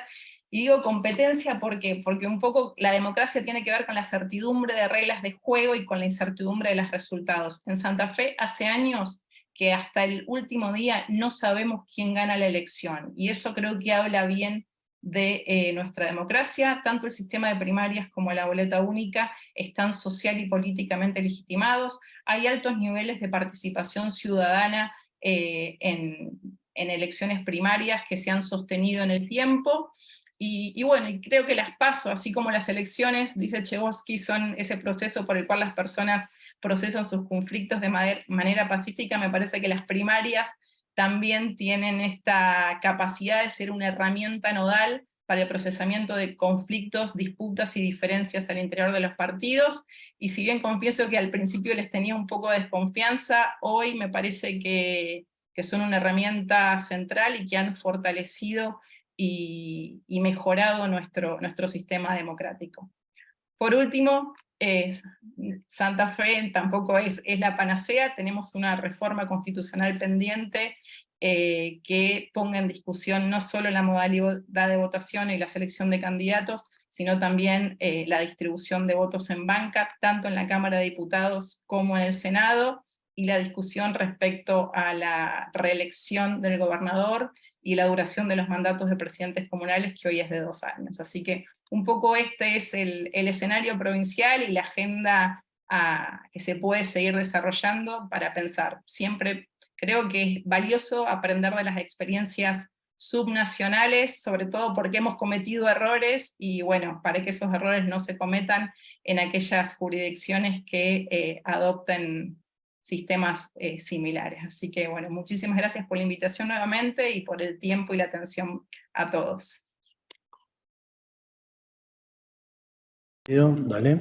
Y digo competencia porque un poco la democracia tiene que ver con la certidumbre de reglas de juego y con la incertidumbre de los resultados. En Santa Fe hace años que hasta el último día no sabemos quién gana la elección, y eso creo que habla bien de nuestra democracia. Tanto el sistema de primarias como la boleta única están social y políticamente legitimados, hay altos niveles de participación ciudadana en elecciones primarias que se han sostenido en el tiempo, y bueno, y creo que las PASO, así como las elecciones, dice Chebosky, son ese proceso por el cual las personas procesan sus conflictos de manera pacífica. Me parece que las primarias también tienen esta capacidad de ser una herramienta nodal para el procesamiento de conflictos, disputas y diferencias al interior de los partidos, y si bien confieso que al principio les tenía un poco de desconfianza, hoy me parece que son una herramienta central y que han fortalecido y mejorado nuestro sistema democrático. Por último, Santa Fe tampoco es la panacea, tenemos una reforma constitucional pendiente que ponga en discusión no solo la modalidad de votación y la selección de candidatos, sino también la distribución de votos en banca, tanto en la Cámara de Diputados como en el Senado, y la discusión respecto a la reelección del gobernador y la duración de los mandatos de presidentes comunales, que hoy es de 2 años. Así que un poco este es el escenario provincial y la agenda que se puede seguir desarrollando para pensar. Siempre creo que es valioso aprender de las experiencias subnacionales, sobre todo porque hemos cometido errores, y bueno, para que esos errores no se cometan en aquellas jurisdicciones que adopten sistemas similares. Así que bueno, muchísimas gracias por la invitación nuevamente y por el tiempo y la atención a todos. Dale.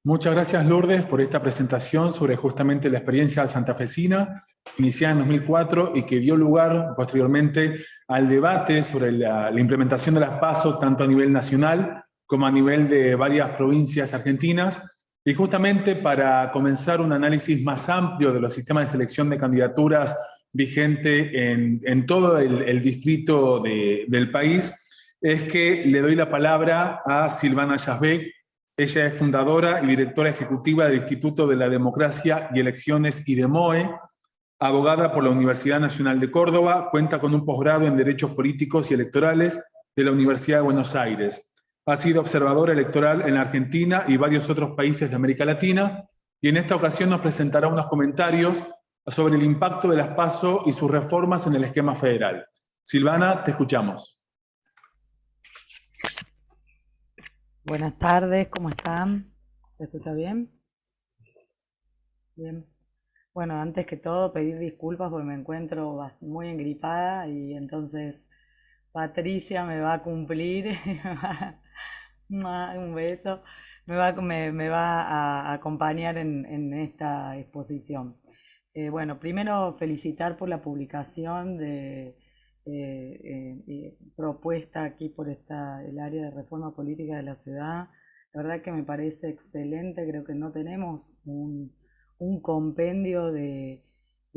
Muchas gracias, Lourdes, por esta presentación sobre justamente la experiencia santafesina, iniciada en 2004 y que dio lugar posteriormente al debate sobre la implementación de las PASO, tanto a nivel nacional como a nivel de varias provincias argentinas. Y justamente para comenzar un análisis más amplio de los sistemas de selección de candidaturas vigente en todo el distrito del país, es que le doy la palabra a Silvana Yazbek. Ella es fundadora y directora ejecutiva del Instituto de la Democracia y Elecciones IDEMOE, abogada por la Universidad Nacional de Córdoba, cuenta con un posgrado en Derechos Políticos y Electorales de la Universidad de Buenos Aires. Ha sido observadora electoral en la Argentina y varios otros países de América Latina, y en esta ocasión nos presentará unos comentarios sobre el impacto de las PASO y sus reformas en el esquema federal. Silvana, te escuchamos. Buenas tardes, ¿cómo están? ¿Se escucha bien? Bien. Bueno, antes que todo pedir disculpas porque me encuentro muy engripada, y entonces Patricia me va a cumplir, un beso, me va a acompañar en esta exposición. Bueno, primero felicitar por la publicación de propuesta aquí por el área de reforma política de la ciudad. La verdad que me parece excelente, creo que no tenemos un compendio de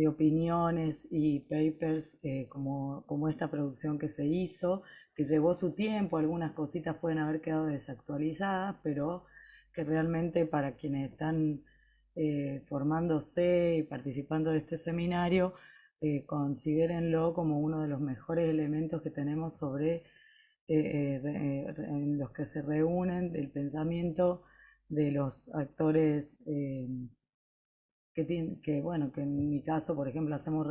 opiniones y papers como esta producción que se hizo, que llevó su tiempo, algunas cositas pueden haber quedado desactualizadas, pero que realmente para quienes están formándose y participando de este seminario, considérenlo como uno de los mejores elementos que tenemos en los que se reúnen el pensamiento de los actores bueno, que en mi caso, por ejemplo, hacemos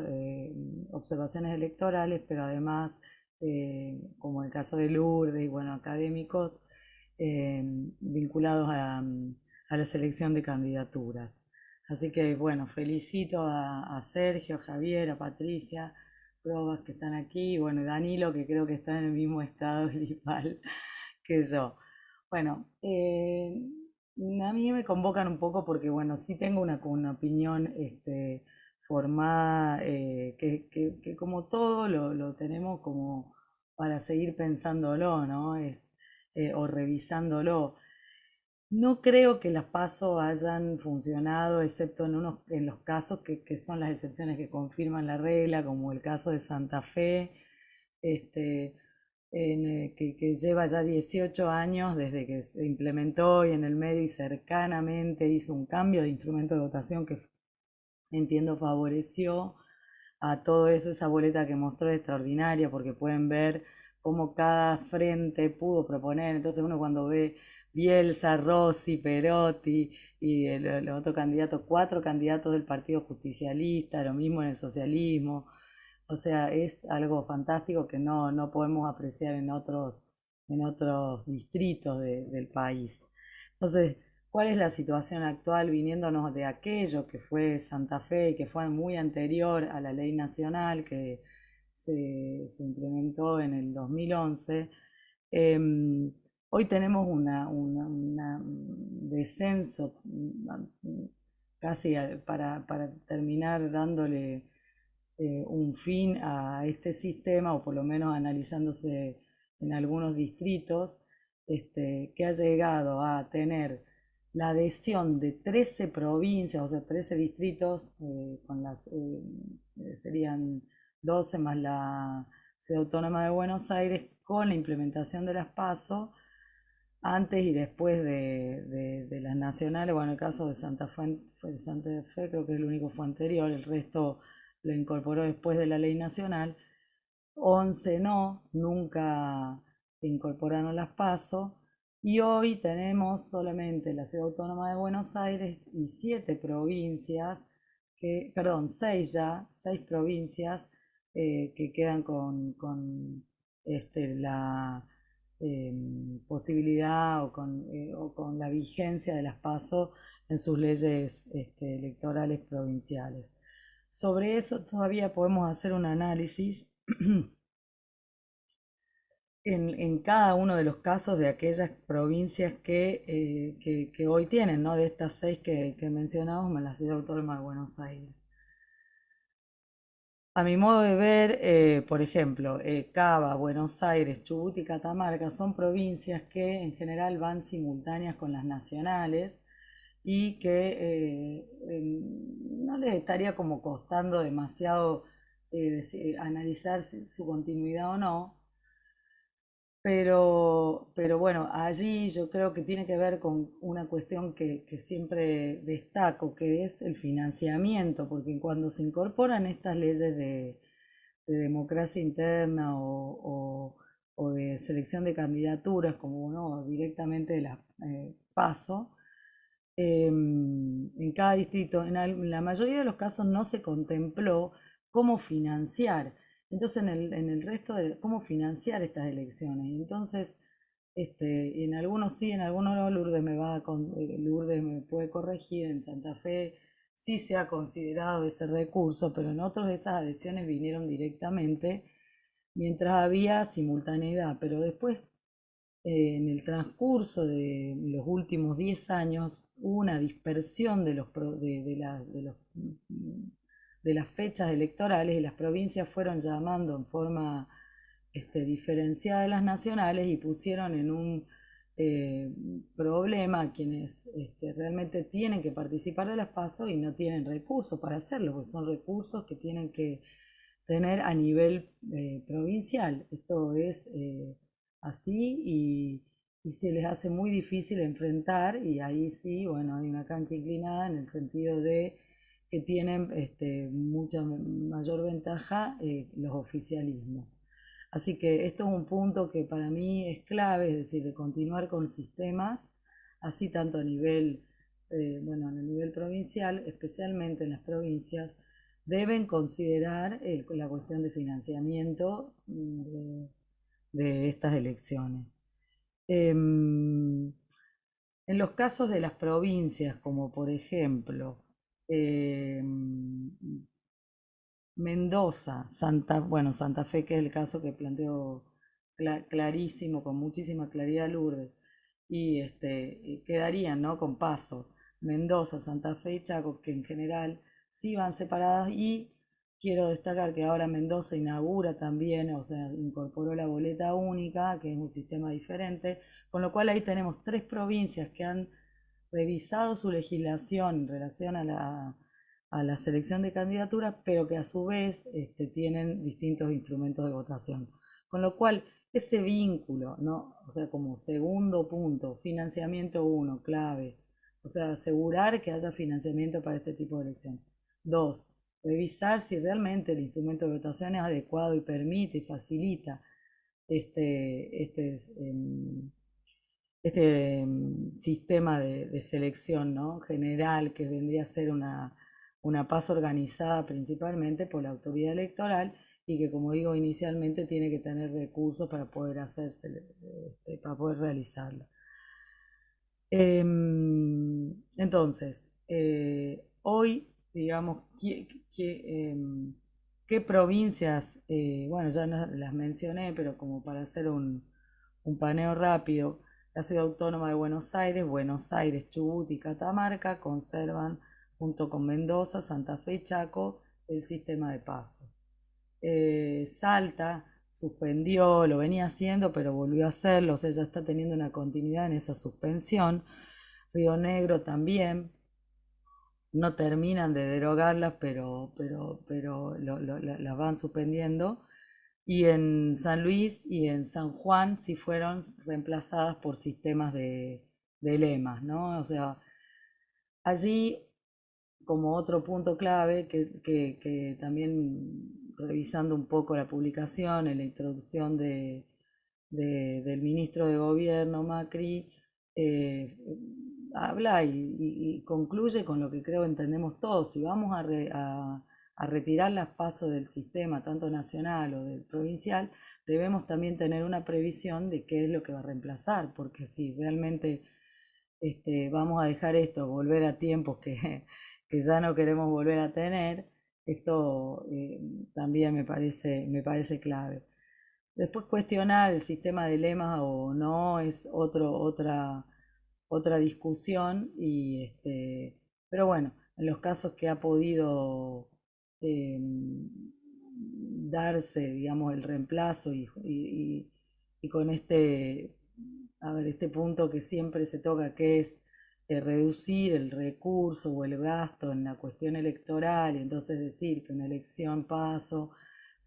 observaciones electorales, pero además, como el caso de Lourdes y bueno, académicos vinculados a a la selección de candidaturas. Así que bueno, felicito a Sergio, a Javier, a Patricia, Probas que están aquí, y bueno, Danilo que creo que está en el mismo estado gripal que yo. Bueno, a mí me convocan un poco porque bueno, sí tengo una opinión formada, que como todo lo tenemos como para seguir pensándolo, ¿no? O revisándolo. No creo que las PASO hayan funcionado, excepto en los casos que son las excepciones que confirman la regla, como el caso de Santa Fe, este, que lleva ya 18 años desde que se implementó y en el medio y cercanamente hizo un cambio de instrumento de votación que entiendo favoreció a todo eso. Esa boleta que mostró es extraordinaria porque pueden ver cómo cada frente pudo proponer. Entonces uno cuando ve Bielsa, Rossi, Perotti y el otro candidato, 4 candidatos del Partido Justicialista, lo mismo en el socialismo. O sea, es algo fantástico que no podemos apreciar en otros distritos del país. Entonces, ¿cuál es la situación actual viniéndonos de aquello que fue Santa Fe y que fue muy anterior a la ley nacional que se implementó en el 2011? Hoy tenemos un descenso casi para terminar dándole un fin a este sistema, o por lo menos analizándose en algunos distritos, que ha llegado a tener la adhesión de 13 provincias, o sea, 13 distritos, serían 12 más la Ciudad Autónoma de Buenos Aires, con la implementación de las PASO, antes y después de las nacionales. Bueno, el caso de Santa Fe, creo que el único fue anterior, el resto lo incorporó después de la ley nacional. 11 no, nunca se incorporaron las PASO. Y hoy tenemos solamente la Ciudad Autónoma de Buenos Aires y 7 provincias, perdón, 6 ya, 6 provincias que quedan con la posibilidad o con la vigencia de las PASO en sus leyes electorales provinciales. Sobre eso todavía podemos hacer un análisis en cada uno de los casos de aquellas provincias que hoy tienen, ¿no? De estas 6 que mencionamos, más la Ciudad Autónoma de Buenos Aires. A mi modo de ver, por ejemplo, Cava, Buenos Aires, Chubut y Catamarca son provincias que en general van simultáneas con las nacionales y que no les estaría como costando demasiado analizar su continuidad o no. Pero bueno, allí yo creo que tiene que ver con una cuestión que siempre destaco, que es el financiamiento, porque cuando se incorporan estas leyes de democracia interna o de selección de candidaturas, como uno directamente de la PASO, en cada distrito, en la mayoría de los casos no se contempló cómo financiar. Entonces, en el resto de cómo financiar estas elecciones. Entonces, en algunos sí, en algunos no. Lourdes me puede corregir. En Santa Fe sí se ha considerado ese recurso, pero en otros esas adhesiones vinieron directamente mientras había simultaneidad. Pero después, en el transcurso de los últimos 10 años, hubo una dispersión de las fechas electorales, y las provincias fueron llamando en forma diferenciada de las nacionales y pusieron en un problema a quienes realmente tienen que participar de las PASO y no tienen recursos para hacerlo, porque son recursos que tienen que tener a nivel provincial. Esto es así, y se les hace muy difícil enfrentar, y ahí sí, bueno, hay una cancha inclinada en el sentido de que tienen mucha mayor ventaja los oficialismos. Así que esto es un punto que para mí es clave, es decir, de continuar con sistemas, así tanto a nivel, bueno, a nivel provincial, especialmente en las provincias, deben considerar la cuestión de financiamiento de estas elecciones. En los casos de las provincias, como por ejemplo Mendoza, Santa Fe, que es el caso que planteó clarísimo, con muchísima claridad Lourdes, y quedarían, ¿no? Con paso, Mendoza, Santa Fe y Chaco, que en general sí van separadas, y quiero destacar que ahora Mendoza inaugura también, o sea, incorporó la boleta única, que es un sistema diferente, con lo cual ahí tenemos 3 provincias que han revisado su legislación en relación a la selección de candidaturas, pero que a su vez tienen distintos instrumentos de votación. Con lo cual, ese vínculo, ¿no? O sea, como segundo punto, financiamiento 1, clave. O sea, asegurar que haya financiamiento para este tipo de elección. 2, revisar si realmente el instrumento de votación es adecuado y permite y facilita sistema de selección, ¿no? General, que vendría a ser una PAS organizada principalmente por la autoridad electoral y que, como digo, inicialmente tiene que tener recursos para poder hacerse, para poder realizarla. Entonces, hoy, digamos, ¿qué provincias? Bueno, ya las mencioné, pero como para hacer un paneo rápido, la Ciudad Autónoma de Buenos Aires, Chubut y Catamarca conservan, junto con Mendoza, Santa Fe y Chaco, el sistema de pasos. Salta suspendió, lo venía haciendo, pero volvió a hacerlo, o sea, ya está teniendo una continuidad en esa suspensión. Río Negro también, no terminan de derogarlas, pero las van suspendiendo. Y en San Luis y en San Juan sí fueron reemplazadas por sistemas de lemas, ¿no? O sea, allí, como otro punto clave, que también revisando un poco la publicación, en la introducción del ministro de Gobierno, Macri, eh, habla y concluye con lo que creo entendemos todos. Si vamos a retirar las pasos del sistema, tanto nacional o del provincial, debemos también tener una previsión de qué es lo que va a reemplazar, porque si realmente vamos a dejar esto, volver a tiempos que ya no queremos volver a tener, esto también me parece clave. Después cuestionar el sistema de lemas o no es otra discusión, pero bueno, en los casos que ha podido eh, darse, digamos, el reemplazo y con este punto que siempre se toca, que es reducir el recurso o el gasto en la cuestión electoral, y entonces decir que una elección paso,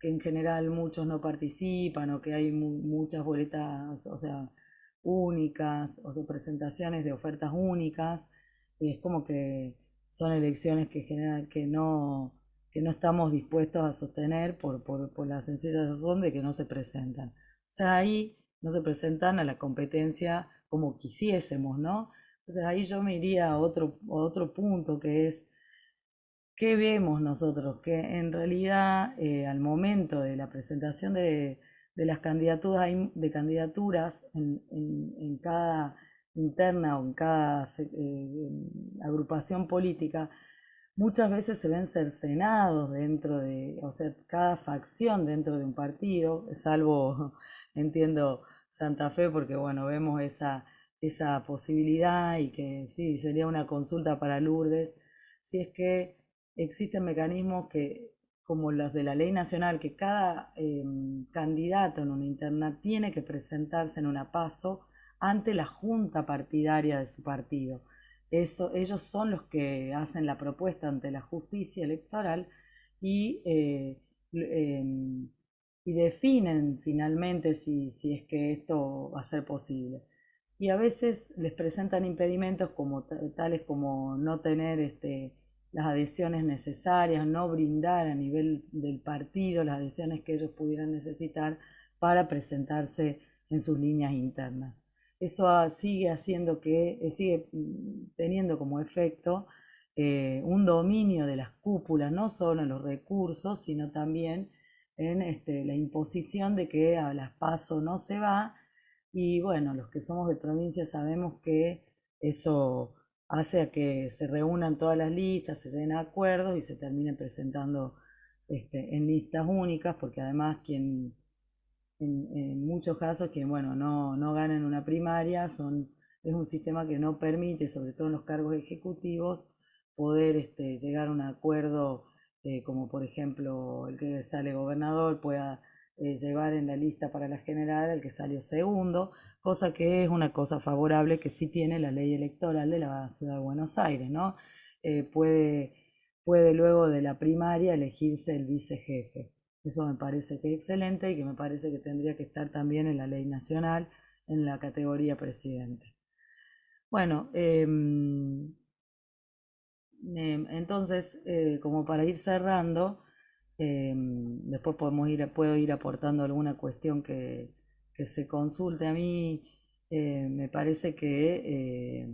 que en general muchos no participan o que hay muchas boletas, o sea, únicas, o sea, presentaciones de ofertas únicas, y es como que son elecciones que no estamos dispuestos a sostener por la sencilla razón de que no se presentan. O sea, ahí no se presentan a la competencia como quisiésemos, ¿no? Entonces ahí yo me iría a otro punto, que es ¿qué vemos nosotros? Que en realidad al momento de la presentación de las candidaturas, de candidaturas en cada interna o en cada agrupación política, muchas veces se ven cercenados o sea, cada facción dentro de un partido, salvo, entiendo, Santa Fe, porque bueno, vemos esa posibilidad y que sí, sería una consulta para Lourdes, si es que existen mecanismos como los de la ley nacional, que cada candidato en una interna tiene que presentarse en una PASO ante la junta partidaria de su partido. Ellos son los que hacen la propuesta ante la justicia electoral y, y definen finalmente si es que esto va a ser posible. Y a veces les presentan impedimentos tales como no tener las adhesiones necesarias, no brindar a nivel del partido las adhesiones que ellos pudieran necesitar para presentarse en sus líneas internas. Eso sigue haciendo sigue teniendo como efecto un dominio de las cúpulas, no solo en los recursos, sino también en la imposición de que a las PASO no se va. Y bueno, los que somos de provincia sabemos que eso hace a que se reúnan todas las listas, se lleguen a acuerdos y se terminen presentando en listas únicas, porque además en muchos casos quien bueno, no ganan una primaria es un sistema que no permite, sobre todo en los cargos ejecutivos, poder llegar a un acuerdo, como por ejemplo el que sale gobernador pueda llevar en la lista para la general al que salió segundo, cosa que es una cosa favorable que sí tiene la ley electoral de la ciudad de Buenos Aires, ¿no? Puede luego de la primaria elegirse el vicejefe. Eso me parece que es excelente y que me parece que tendría que estar también en la ley nacional, en la categoría presidente. Bueno, entonces, como para ir cerrando, después puedo ir aportando alguna cuestión que se consulte. A mí me parece que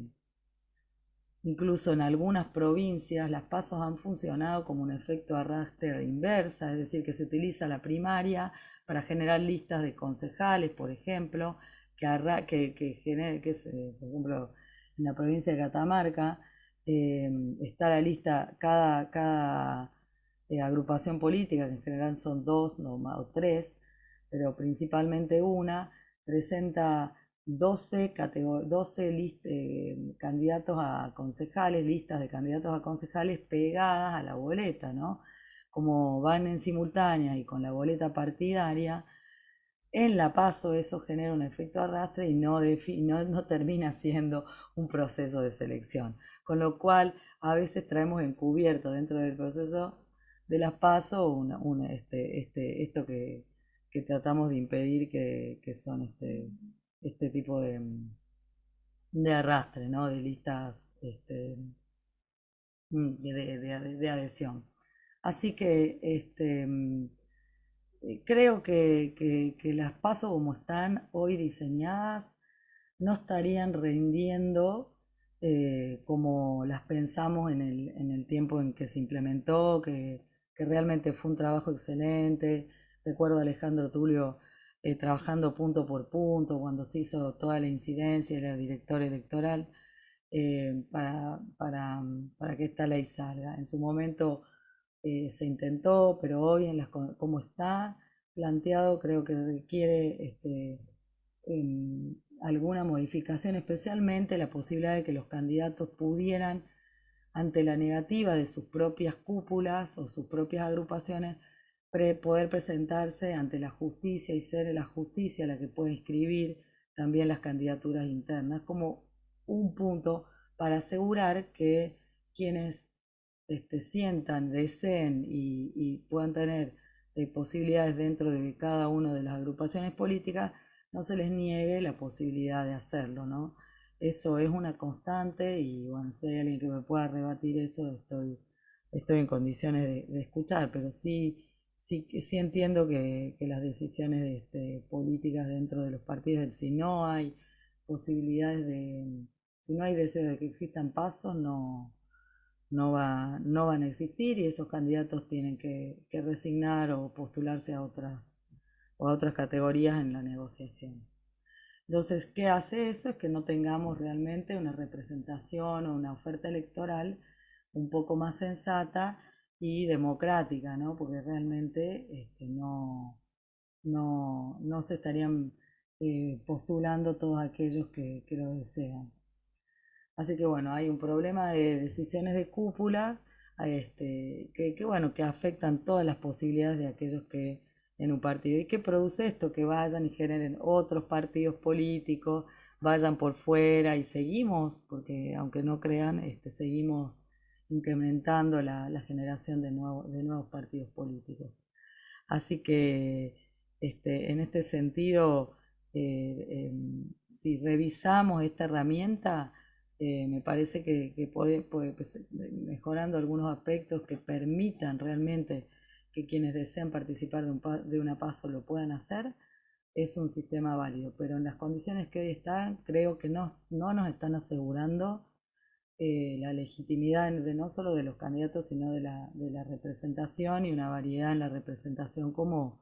incluso en algunas provincias las pasos han funcionado como un efecto arrastre inversa, es decir, que se utiliza la primaria para generar listas de concejales, por ejemplo, por ejemplo, en la provincia de Catamarca está la lista, cada agrupación política, que en general son dos o tres, pero principalmente una, presenta 12 candidatos a concejales, listas de candidatos a concejales pegadas a la boleta, ¿no? Como van en simultánea y con la boleta partidaria, en la PASO eso genera un efecto arrastre y no termina siendo un proceso de selección. Con lo cual, a veces traemos encubierto dentro del proceso de las PASO esto que tratamos de impedir, que son este tipo de arrastre, ¿no? De listas de adhesión. Así que creo que las PASO como están hoy diseñadas no estarían rindiendo como las pensamos en el tiempo en que se implementó, que realmente fue un trabajo excelente. Recuerdo a Alejandro Tulio trabajando punto por punto cuando se hizo toda la incidencia, era director electoral, para que esta ley salga. En su momento se intentó, pero hoy como está planteado creo que requiere alguna modificación, especialmente la posibilidad de que los candidatos pudieran, ante la negativa de sus propias cúpulas o sus propias agrupaciones, poder presentarse ante la justicia y ser la justicia la que puede inscribir también las candidaturas internas, como un punto para asegurar que quienes sientan, deseen y puedan tener posibilidades dentro de cada una de las agrupaciones políticas, no se les niegue la posibilidad de hacerlo, ¿no? Eso es una constante y bueno, si hay alguien que me pueda rebatir eso, estoy en condiciones de escuchar, pero sí entiendo que las decisiones políticas dentro de los partidos, si no hay posibilidades si no hay deseo de que existan pasos, no van a existir y esos candidatos tienen que resignar o postularse o a otras categorías en la negociación. Entonces, ¿qué hace eso? Es que no tengamos realmente una representación o una oferta electoral un poco más sensata y democrática, ¿no? Porque realmente no se estarían postulando todos aquellos que lo desean. Así que bueno, hay un problema de decisiones de cúpula, bueno, que afectan todas las posibilidades de aquellos que en un partido. ¿Y qué produce esto? Que vayan y generen otros partidos políticos, vayan por fuera y seguimos, porque aunque no crean, seguimos incrementando la generación de nuevos partidos políticos. Así que en este sentido, si revisamos esta herramienta, me parece que puede pues, mejorando algunos aspectos que permitan realmente que quienes desean participar de una PASO lo puedan hacer, es un sistema válido. Pero en las condiciones que hoy están, creo que no nos están asegurando la legitimidad no solo de los candidatos, sino de la representación y una variedad en la representación como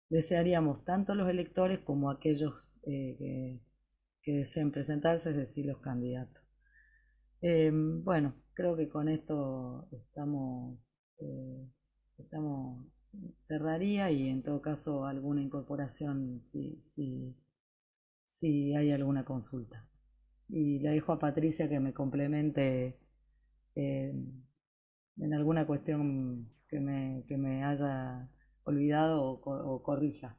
desearíamos tanto los electores como aquellos que deseen presentarse, es decir, los candidatos. Bueno, creo que con esto cerraría, y en todo caso alguna incorporación si hay alguna consulta. Y le dejo a Patricia que me complemente en alguna cuestión que me haya olvidado o corrija.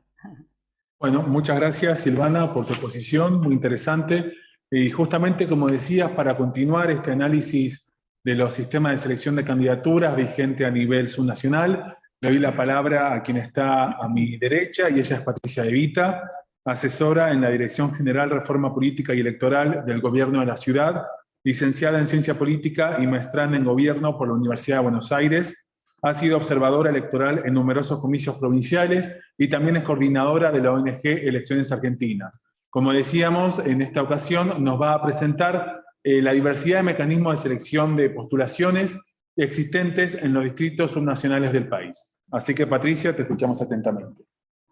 Bueno, muchas gracias Silvana por tu exposición, muy interesante. Y justamente como decías, para continuar este análisis de los sistemas de selección de candidaturas vigente a nivel subnacional, le doy la palabra a quien está a mi derecha, y ella es Patricia De Vita, asesora en la Dirección General Reforma Política y Electoral del Gobierno de la Ciudad, licenciada en Ciencia Política y maestranda en Gobierno por la Universidad de Buenos Aires. Ha sido observadora electoral en numerosos comicios provinciales y también es coordinadora de la ONG Elecciones Argentinas. Como decíamos, en esta ocasión nos va a presentar la diversidad de mecanismos de selección de postulaciones existentes en los distritos subnacionales del país. Así que, Patricia, te escuchamos atentamente.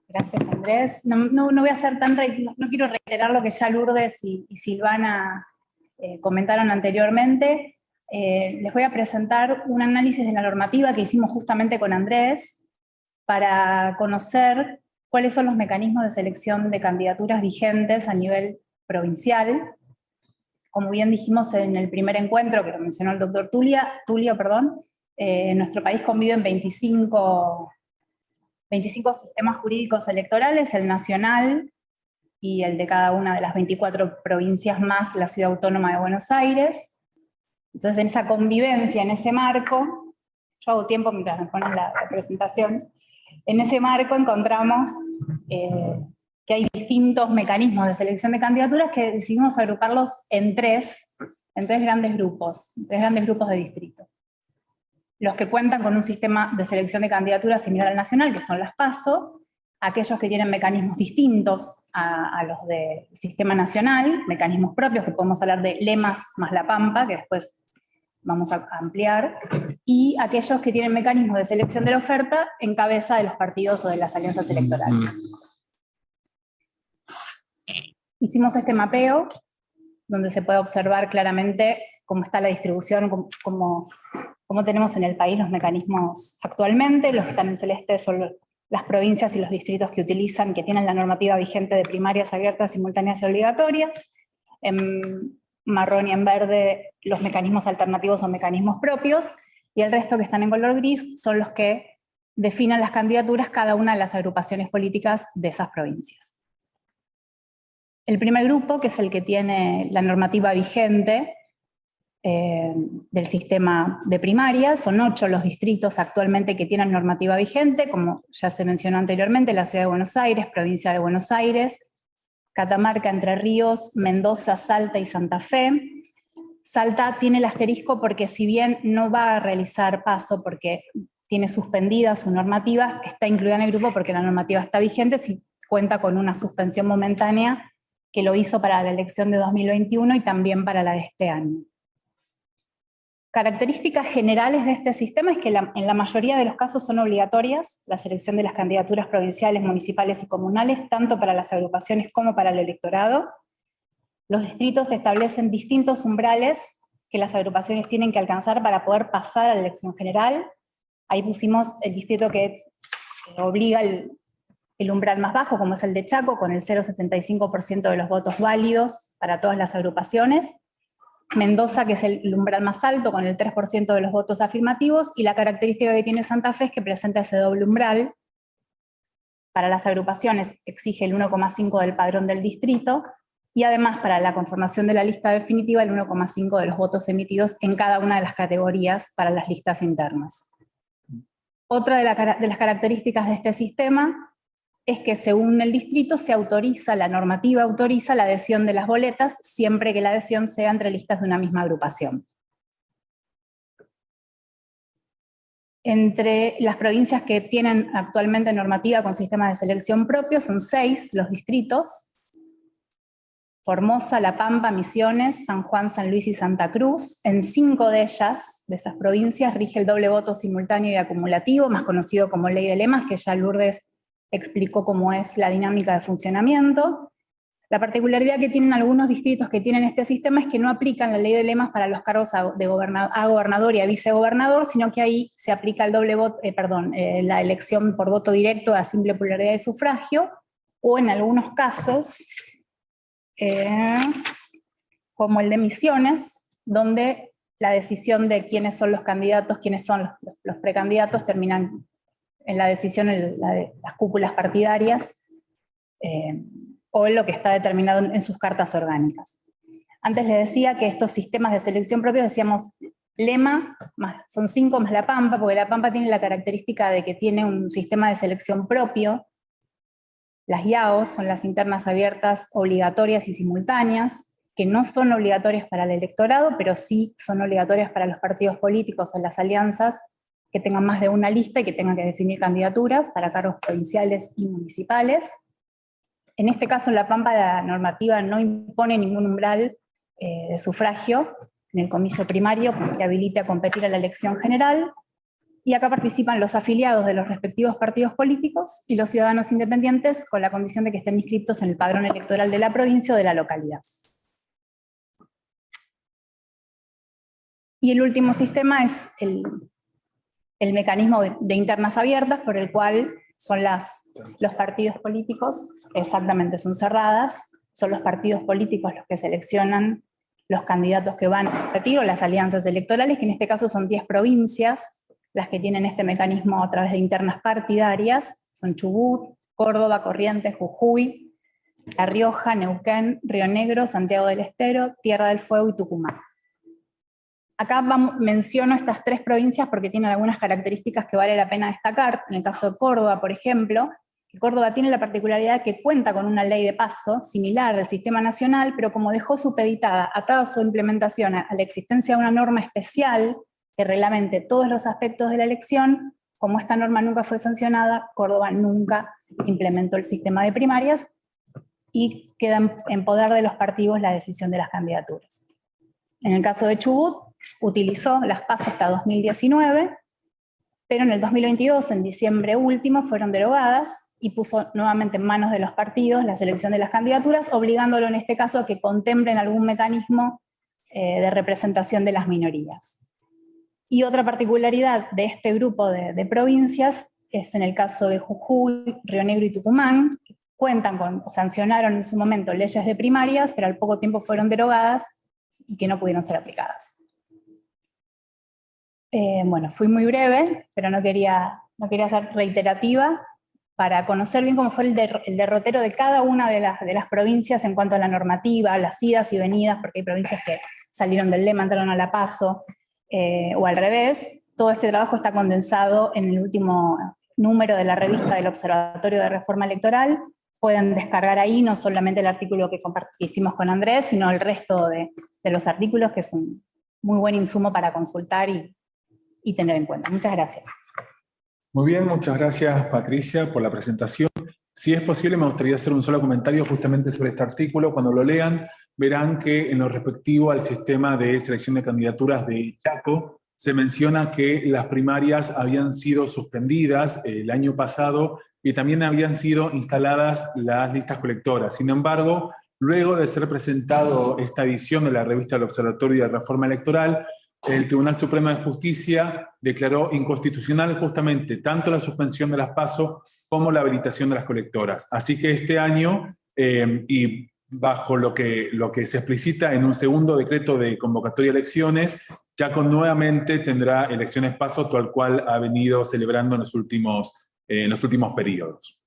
Gracias, Andrés. No voy a ser no quiero reiterar lo que ya Lourdes y Silvana comentaron anteriormente. Les voy a presentar un análisis de la normativa que hicimos justamente con Andrés para conocer cuáles son los mecanismos de selección de candidaturas vigentes a nivel provincial. Como bien dijimos en el primer encuentro que lo mencionó el doctor Tulio, nuestro país convive en 25 sistemas jurídicos electorales, el nacional y el de cada una de las 24 provincias más la Ciudad Autónoma de Buenos Aires. Entonces, en esa convivencia, en ese marco, yo hago tiempo mientras me ponen la presentación, en ese marco encontramos que hay distintos mecanismos de selección de candidaturas que decidimos agruparlos en tres grandes grupos de distrito. Los que cuentan con un sistema de selección de candidaturas similar al nacional, que son las PASO, aquellos que tienen mecanismos distintos a los del sistema nacional, mecanismos propios, que podemos hablar de Lemas más La Pampa, que después vamos a ampliar, y aquellos que tienen mecanismos de selección de la oferta en cabeza de los partidos o de las alianzas electorales. Hicimos este mapeo, donde se puede observar claramente cómo está la distribución, cómo tenemos en el país los mecanismos actualmente. Los que están en celeste son las provincias y los distritos que tienen la normativa vigente de primarias abiertas, simultáneas y obligatorias. En marrón y en verde los mecanismos alternativos son mecanismos propios, y el resto que están en color gris son los que definen las candidaturas cada una de las agrupaciones políticas de esas provincias. El primer grupo, que es el que tiene la normativa vigente del sistema de primarias, son 8 los distritos actualmente que tienen normativa vigente, como ya se mencionó anteriormente: la Ciudad de Buenos Aires, Provincia de Buenos Aires, Catamarca, Entre Ríos, Mendoza, Salta y Santa Fe. Salta tiene el asterisco porque, si bien no va a realizar PASO porque tiene suspendida su normativa, está incluida en el grupo porque la normativa está vigente, si cuenta con una suspensión momentánea que lo hizo para la elección de 2021 y también para la de este año. Características generales de este sistema es que en la mayoría de los casos son obligatorias la selección de las candidaturas provinciales, municipales y comunales, tanto para las agrupaciones como para el electorado. Los distritos establecen distintos umbrales que las agrupaciones tienen que alcanzar para poder pasar a la elección general. Ahí pusimos el distrito que obliga el umbral más bajo, como es el de Chaco, con el 0,75% de los votos válidos para todas las agrupaciones. Mendoza, que es el umbral más alto, con el 3% de los votos afirmativos, y la característica que tiene Santa Fe es que presenta ese doble umbral. Para las agrupaciones exige el 1,5 del padrón del distrito, y además para la conformación de la lista definitiva el 1,5 de los votos emitidos en cada una de las categorías para las listas internas. Otra de las características de este sistema es que, según el distrito, la normativa autoriza la adhesión de las boletas siempre que la adhesión sea entre listas de una misma agrupación. Entre las provincias que tienen actualmente normativa con sistemas de selección propio son 6 los distritos: Formosa, La Pampa, Misiones, San Juan, San Luis y Santa Cruz. En 5 de ellas, de esas provincias, rige el doble voto simultáneo y acumulativo, más conocido como ley de Lemas, que ya Lourdes explicó cómo es la dinámica de funcionamiento. La particularidad que tienen algunos distritos que tienen este sistema es que no aplican la ley de lemas para los cargos a gobernador y a vicegobernador, sino que ahí se aplica el doble voto, la elección por voto directo a simple pluralidad de sufragio, o en algunos casos, como el de Misiones, donde la decisión de quiénes son los candidatos, quiénes son los precandidatos, terminan en la decisión de las cúpulas partidarias, o en lo que está determinado en sus cartas orgánicas. Antes les decía que estos sistemas de selección propios, decíamos lema, son 5 más La Pampa, porque La Pampa tiene la característica de que tiene un sistema de selección propio. Las IAOs son las internas abiertas, obligatorias y simultáneas, que no son obligatorias para el electorado, pero sí son obligatorias para los partidos políticos o las alianzas que tengan más de una lista y que tengan que definir candidaturas para cargos provinciales y municipales. En este caso, en La Pampa, la normativa no impone ningún umbral de sufragio en el comicio primario que habilite a competir a la elección general, y acá participan los afiliados de los respectivos partidos políticos y los ciudadanos independientes con la condición de que estén inscritos en el padrón electoral de la provincia o de la localidad. Y el último sistema es el mecanismo de internas abiertas, por el cual son los partidos políticos, exactamente, son cerradas, son los partidos políticos los que seleccionan los candidatos que van a competir, o las alianzas electorales, que en este caso son 10 provincias, las que tienen este mecanismo a través de internas partidarias, son Chubut, Córdoba, Corrientes, Jujuy, La Rioja, Neuquén, Río Negro, Santiago del Estero, Tierra del Fuego y Tucumán. Acá menciono estas 3 provincias porque tienen algunas características que vale la pena destacar. En el caso de Córdoba, por ejemplo, que Córdoba tiene la particularidad que cuenta con una ley de paso similar al sistema nacional, pero como dejó supeditada a toda su implementación a la existencia de una norma especial que reglamente todos los aspectos de la elección, como esta norma nunca fue sancionada, Córdoba nunca implementó el sistema de primarias y queda en poder de los partidos la decisión de las candidaturas. En el caso de Chubut, utilizó las PASO hasta 2019, pero en el 2022, en diciembre último, fueron derogadas y puso nuevamente en manos de los partidos la selección de las candidaturas, obligándolo en este caso a que contemplen algún mecanismo de representación de las minorías. Y otra particularidad de este grupo de provincias es en el caso de Jujuy, Río Negro y Tucumán, que sancionaron en su momento leyes de primarias, pero al poco tiempo fueron derogadas y que no pudieron ser aplicadas. Bueno, fui muy breve, pero no quería ser reiterativa, para conocer bien cómo fue el derrotero de cada una de las provincias en cuanto a la normativa, las idas y venidas, porque hay provincias que salieron del lema, entraron a la PASO, o al revés. Todo este trabajo está condensado en el último número de la revista del Observatorio de Reforma Electoral. Pueden descargar ahí no solamente el artículo que hicimos con Andrés, sino el resto de los artículos, que es un muy buen insumo para consultar y tener en cuenta. Muchas gracias. Muy bien, muchas gracias Patricia por la presentación. Si es posible, me gustaría hacer un solo comentario justamente sobre este artículo. Cuando lo lean, verán que en lo respectivo al sistema de selección de candidaturas de Chaco, se menciona que las primarias habían sido suspendidas el año pasado y también habían sido instaladas las listas colectoras. Sin embargo, luego de ser presentado esta edición de la revista del Observatorio de Reforma Electoral, el Tribunal Supremo de Justicia declaró inconstitucional justamente tanto la suspensión de las PASO como la habilitación de las colectoras. Así que este año, y bajo lo que se explicita en un segundo decreto de convocatoria de elecciones, Chaco nuevamente tendrá elecciones PASO, tal cual ha venido celebrando en los últimos periodos.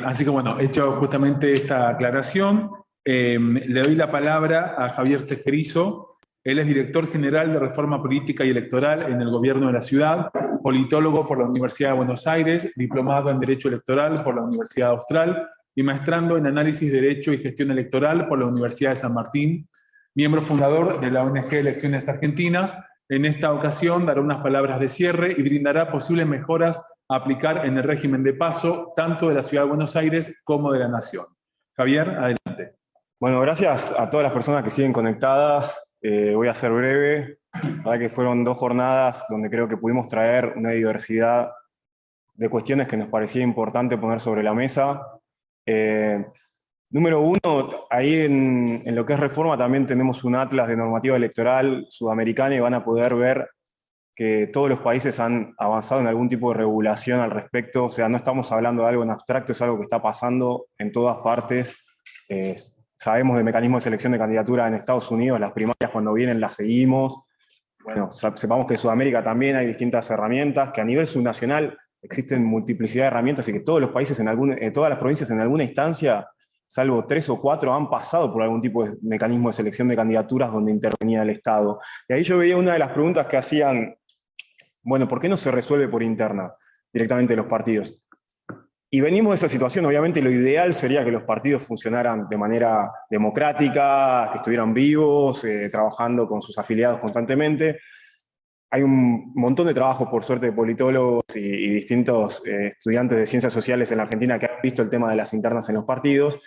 Así que bueno, hecho justamente esta aclaración, le doy la palabra a Javier Tejerizo. Él es director general de Reforma Política y Electoral en el Gobierno de la Ciudad, politólogo por la Universidad de Buenos Aires, diplomado en Derecho Electoral por la Universidad Austral y maestrando en Análisis de Derecho y Gestión Electoral por la Universidad de San Martín, miembro fundador de la ONG Elecciones Argentinas. En esta ocasión dará unas palabras de cierre y brindará posibles mejoras a aplicar en el régimen de PASO, tanto de la Ciudad de Buenos Aires como de la Nación. Javier, adelante. Bueno, gracias a todas las personas que siguen conectadas. Voy a ser breve. La verdad que fueron 2 jornadas donde creo que pudimos traer una diversidad de cuestiones que nos parecía importante poner sobre la mesa. Número uno, ahí en lo que es reforma también tenemos un atlas de normativa electoral sudamericana y van a poder ver que todos los países han avanzado en algún tipo de regulación al respecto. O sea, no estamos hablando de algo en abstracto, es algo que está pasando en todas partes. Sabemos de mecanismos de selección de candidatura en Estados Unidos, las primarias cuando vienen las seguimos. Bueno, sepamos que en Sudamérica también hay distintas herramientas, que a nivel subnacional existen multiplicidad de herramientas y que todos los países, todas las provincias en alguna instancia, salvo 3 o 4, han pasado por algún tipo de mecanismo de selección de candidaturas donde intervenía el Estado. Y ahí yo veía una de las preguntas que hacían, bueno, ¿por qué no se resuelve por interna directamente los partidos? Y venimos de esa situación. Obviamente lo ideal sería que los partidos funcionaran de manera democrática, que estuvieran vivos, trabajando con sus afiliados constantemente. Hay un montón de trabajo, por suerte, de politólogos y distintos estudiantes de ciencias sociales en la Argentina que han visto el tema de las internas en los partidos.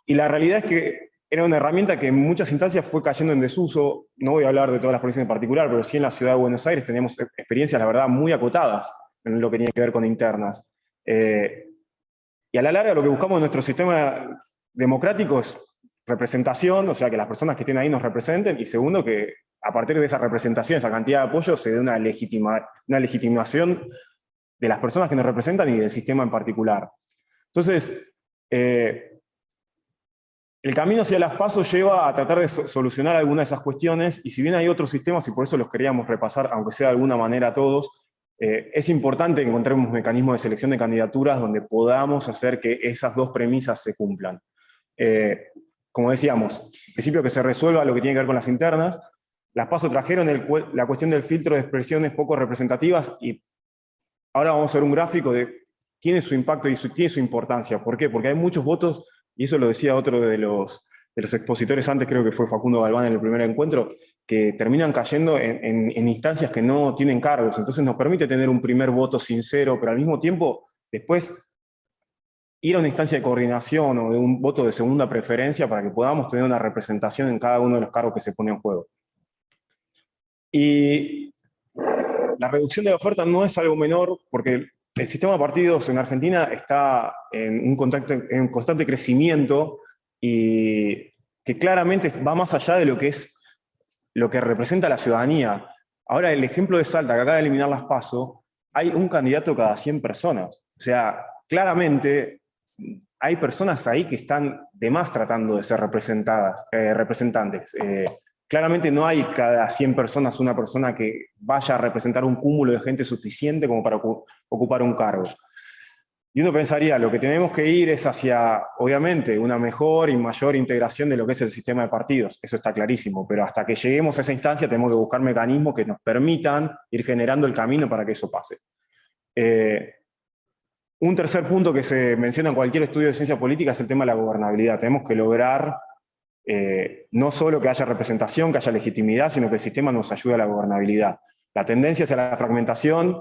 Y la realidad es que era una herramienta que en muchas instancias fue cayendo en desuso. No voy a hablar de todas las provincias en particular, pero sí en la ciudad de Buenos Aires tenemos experiencias, la verdad, muy acotadas en lo que tiene que ver con internas. Y a la larga lo que buscamos en nuestro sistema democrático es representación, o sea, que las personas que estén ahí nos representen, y segundo, que a partir de esa representación, esa cantidad de apoyo, se dé una legitimación de las personas que nos representan y del sistema en particular. Entonces, el camino hacia las PASO lleva a tratar de solucionar algunas de esas cuestiones, y si bien hay otros sistemas, y por eso los queríamos repasar, aunque sea de alguna manera todos, es importante que encontremos mecanismos de selección de candidaturas donde podamos hacer que esas dos premisas se cumplan. Como decíamos, en principio que se resuelva lo que tiene que ver con las internas. Las PASO trajeron la cuestión del filtro de expresiones poco representativas, y ahora vamos a ver un gráfico de tiene su impacto y tiene su importancia. ¿Por qué? Porque hay muchos votos, y eso lo decía otro de los expositores antes, creo que fue Facundo Galván en el primer encuentro, que terminan cayendo en instancias que no tienen cargos. Entonces nos permite tener un primer voto sincero, pero al mismo tiempo después ir a una instancia de coordinación o de un voto de segunda preferencia para que podamos tener una representación en cada uno de los cargos que se pone en juego. Y la reducción de la oferta no es algo menor, porque el sistema de partidos en Argentina está en un constante crecimiento, y que claramente va más allá de lo que representa la ciudadanía. Ahora, el ejemplo de Salta, que acaba de eliminar las PASO, hay un candidato cada 100 personas. O sea, claramente hay personas ahí que están de más tratando de ser representantes. Claramente no hay cada 100 personas una persona que vaya a representar un cúmulo de gente suficiente como para ocupar un cargo. Y uno pensaría, lo que tenemos que ir es hacia, obviamente, una mejor y mayor integración de lo que es el sistema de partidos. Eso está clarísimo, pero hasta que lleguemos a esa instancia tenemos que buscar mecanismos que nos permitan ir generando el camino para que eso pase. Un tercer punto que se menciona en cualquier estudio de ciencia política es el tema de la gobernabilidad. Tenemos que lograr no solo que haya representación, que haya legitimidad, sino que el sistema nos ayude a la gobernabilidad. La tendencia hacia la fragmentación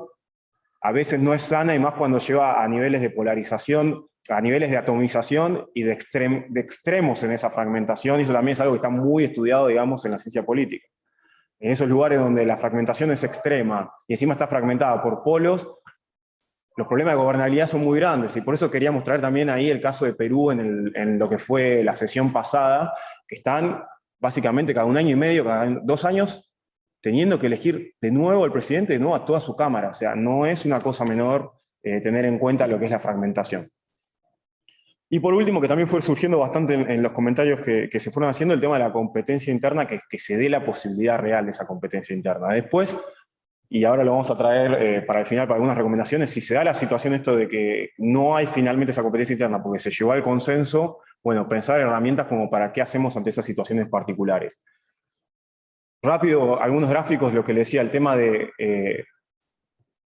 a veces no es sana, y más cuando lleva a niveles de polarización, a niveles de atomización y de extremos en esa fragmentación, y eso también es algo que está muy estudiado, digamos, en la ciencia política. En esos lugares donde la fragmentación es extrema y encima está fragmentada por polos, los problemas de gobernabilidad son muy grandes, y por eso quería mostrar también ahí el caso de Perú en lo que fue la sesión pasada, que están básicamente cada 1 año y medio, cada 2 años, teniendo que elegir de nuevo al presidente, de nuevo a toda su Cámara. O sea, no es una cosa menor tener en cuenta lo que es la fragmentación. Y por último, que también fue surgiendo bastante en los comentarios que se fueron haciendo, el tema de la competencia interna, que se dé la posibilidad real de esa competencia interna. Después, y ahora lo vamos a traer para el final, para algunas recomendaciones, si se da la situación esto de que no hay finalmente esa competencia interna porque se llegó al consenso, bueno, pensar herramientas como para qué hacemos ante esas situaciones particulares. Rápido, algunos gráficos, lo que le decía, el tema de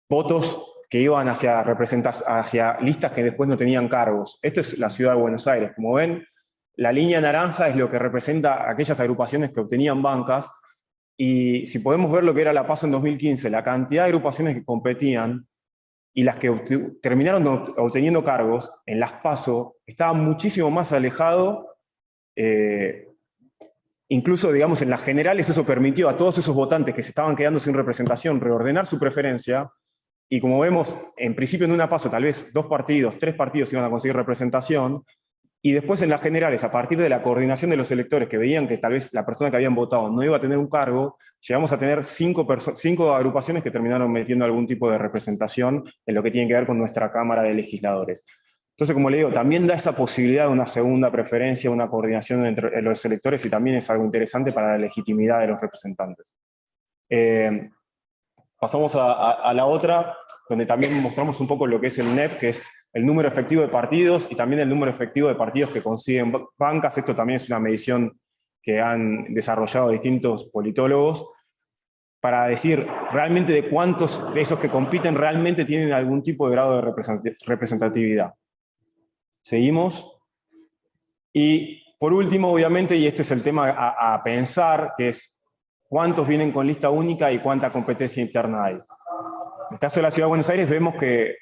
votos que iban hacia listas que después no tenían cargos. Esto es la ciudad de Buenos Aires. Como ven, la línea naranja es lo que representa aquellas agrupaciones que obtenían bancas, y si podemos ver lo que era la PASO en 2015, la cantidad de agrupaciones que competían y las que terminaron obteniendo cargos en las PASO, estaba muchísimo más alejado. Incluso, digamos, en las generales eso permitió a todos esos votantes que se estaban quedando sin representación reordenar su preferencia, y como vemos, en principio en una PASO tal vez 2 partidos, 3 partidos iban a conseguir representación, Y después en las generales, a partir de la coordinación de los electores que veían que tal vez la persona que habían votado no iba a tener un cargo, llegamos a tener 5 agrupaciones que terminaron metiendo algún tipo de representación en lo que tiene que ver con nuestra Cámara de Legisladores. Entonces, como le digo, también da esa posibilidad de una segunda preferencia, una coordinación entre los electores, y también es algo interesante para la legitimidad de los representantes. Pasamos a la otra, donde también mostramos un poco lo que es el NEP, que es el número efectivo de partidos y también el número efectivo de partidos que consiguen bancas. Esto también es una medición que han desarrollado distintos politólogos para decir realmente de cuántos de esos que compiten realmente tienen algún tipo de grado de representatividad. Seguimos. Y por último, obviamente, y este es el tema a pensar, que es cuántos vienen con lista única y cuánta competencia interna hay. En el caso de la Ciudad de Buenos Aires vemos que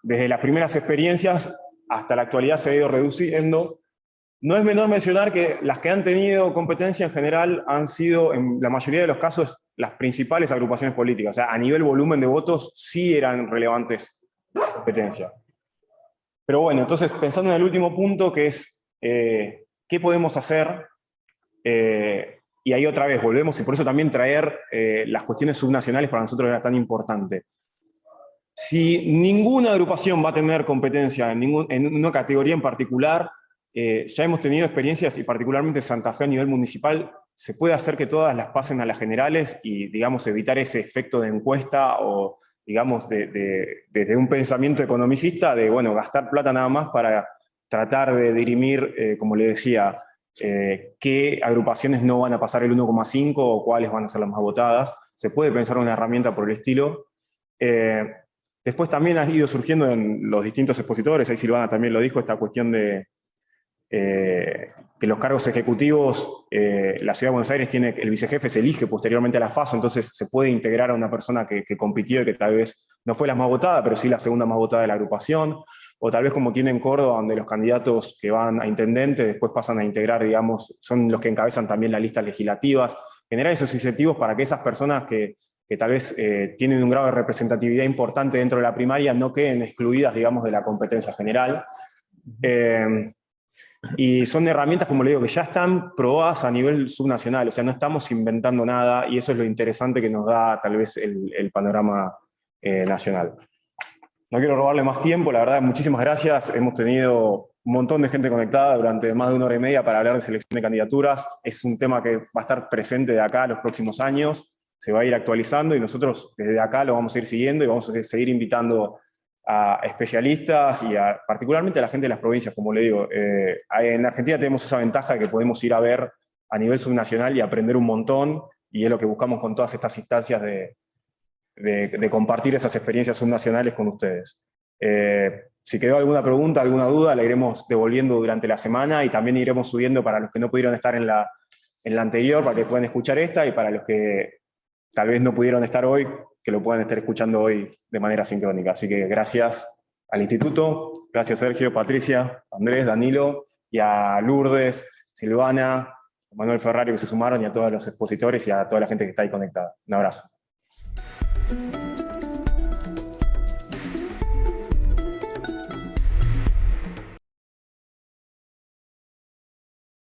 desde las primeras experiencias hasta la actualidad se ha ido reduciendo. No es menor mencionar que las que han tenido competencia en general han sido, en la mayoría de los casos, las principales agrupaciones políticas. O sea, a nivel volumen de votos sí eran relevantes competencias. Pero bueno, entonces pensando en el último punto, que es qué podemos hacer, y ahí otra vez volvemos, y por eso también traer las cuestiones subnacionales para nosotros era tan importante. Si ninguna agrupación va a tener competencia en una categoría en particular, ya hemos tenido experiencias, y particularmente en Santa Fe a nivel municipal, se puede hacer que todas las pasen a las generales y, digamos, evitar ese efecto de encuesta o, digamos, desde un pensamiento economicista de, bueno, gastar plata nada más para tratar de dirimir, como le decía, qué agrupaciones no van a pasar el 1,5 o cuáles van a ser las más votadas. Se puede pensar una herramienta por el estilo. Después también ha ido surgiendo en los distintos expositores, ahí Silvana también lo dijo, esta cuestión de que los cargos ejecutivos, la Ciudad de Buenos Aires tiene, el vicejefe se elige posteriormente a las PASO, entonces se puede integrar a una persona que compitió y que tal vez no fue la más votada, pero sí la segunda más votada de la agrupación, o tal vez como tiene en Córdoba, donde los candidatos que van a intendente después pasan a integrar, digamos, son los que encabezan también las listas legislativas, generar esos incentivos para que esas personas que tal vez tienen un grado de representatividad importante dentro de la primaria no queden excluidas, digamos, de la competencia general. Y son herramientas, como le digo, que ya están probadas a nivel subnacional, o sea, no estamos inventando nada, y eso es lo interesante que nos da tal vez el panorama nacional. No quiero robarle más tiempo, la verdad, muchísimas gracias. Hemos tenido un montón de gente conectada durante más de 1 hora y media para hablar de selección de candidaturas. Es un tema que va a estar presente de acá a los próximos años, se va a ir actualizando, y nosotros desde acá lo vamos a ir siguiendo y vamos a seguir invitando a especialistas y particularmente a la gente de las provincias, como le digo. En Argentina tenemos esa ventaja de que podemos ir a ver a nivel subnacional y aprender un montón, y es lo que buscamos con todas estas instancias de compartir esas experiencias subnacionales con ustedes. Si quedó alguna pregunta, alguna duda, la iremos devolviendo durante la semana, y también iremos subiendo para los que no pudieron estar en la anterior, para que puedan escuchar esta, y para los que tal vez no pudieron estar hoy, que lo puedan estar escuchando hoy de manera sincrónica. Así que gracias al Instituto, gracias Sergio, Patricia, Andrés, Danilo, y a Lourdes, Silvana, Manuel Ferrario, que se sumaron, y a todos los expositores y a toda la gente que está ahí conectada. Un abrazo.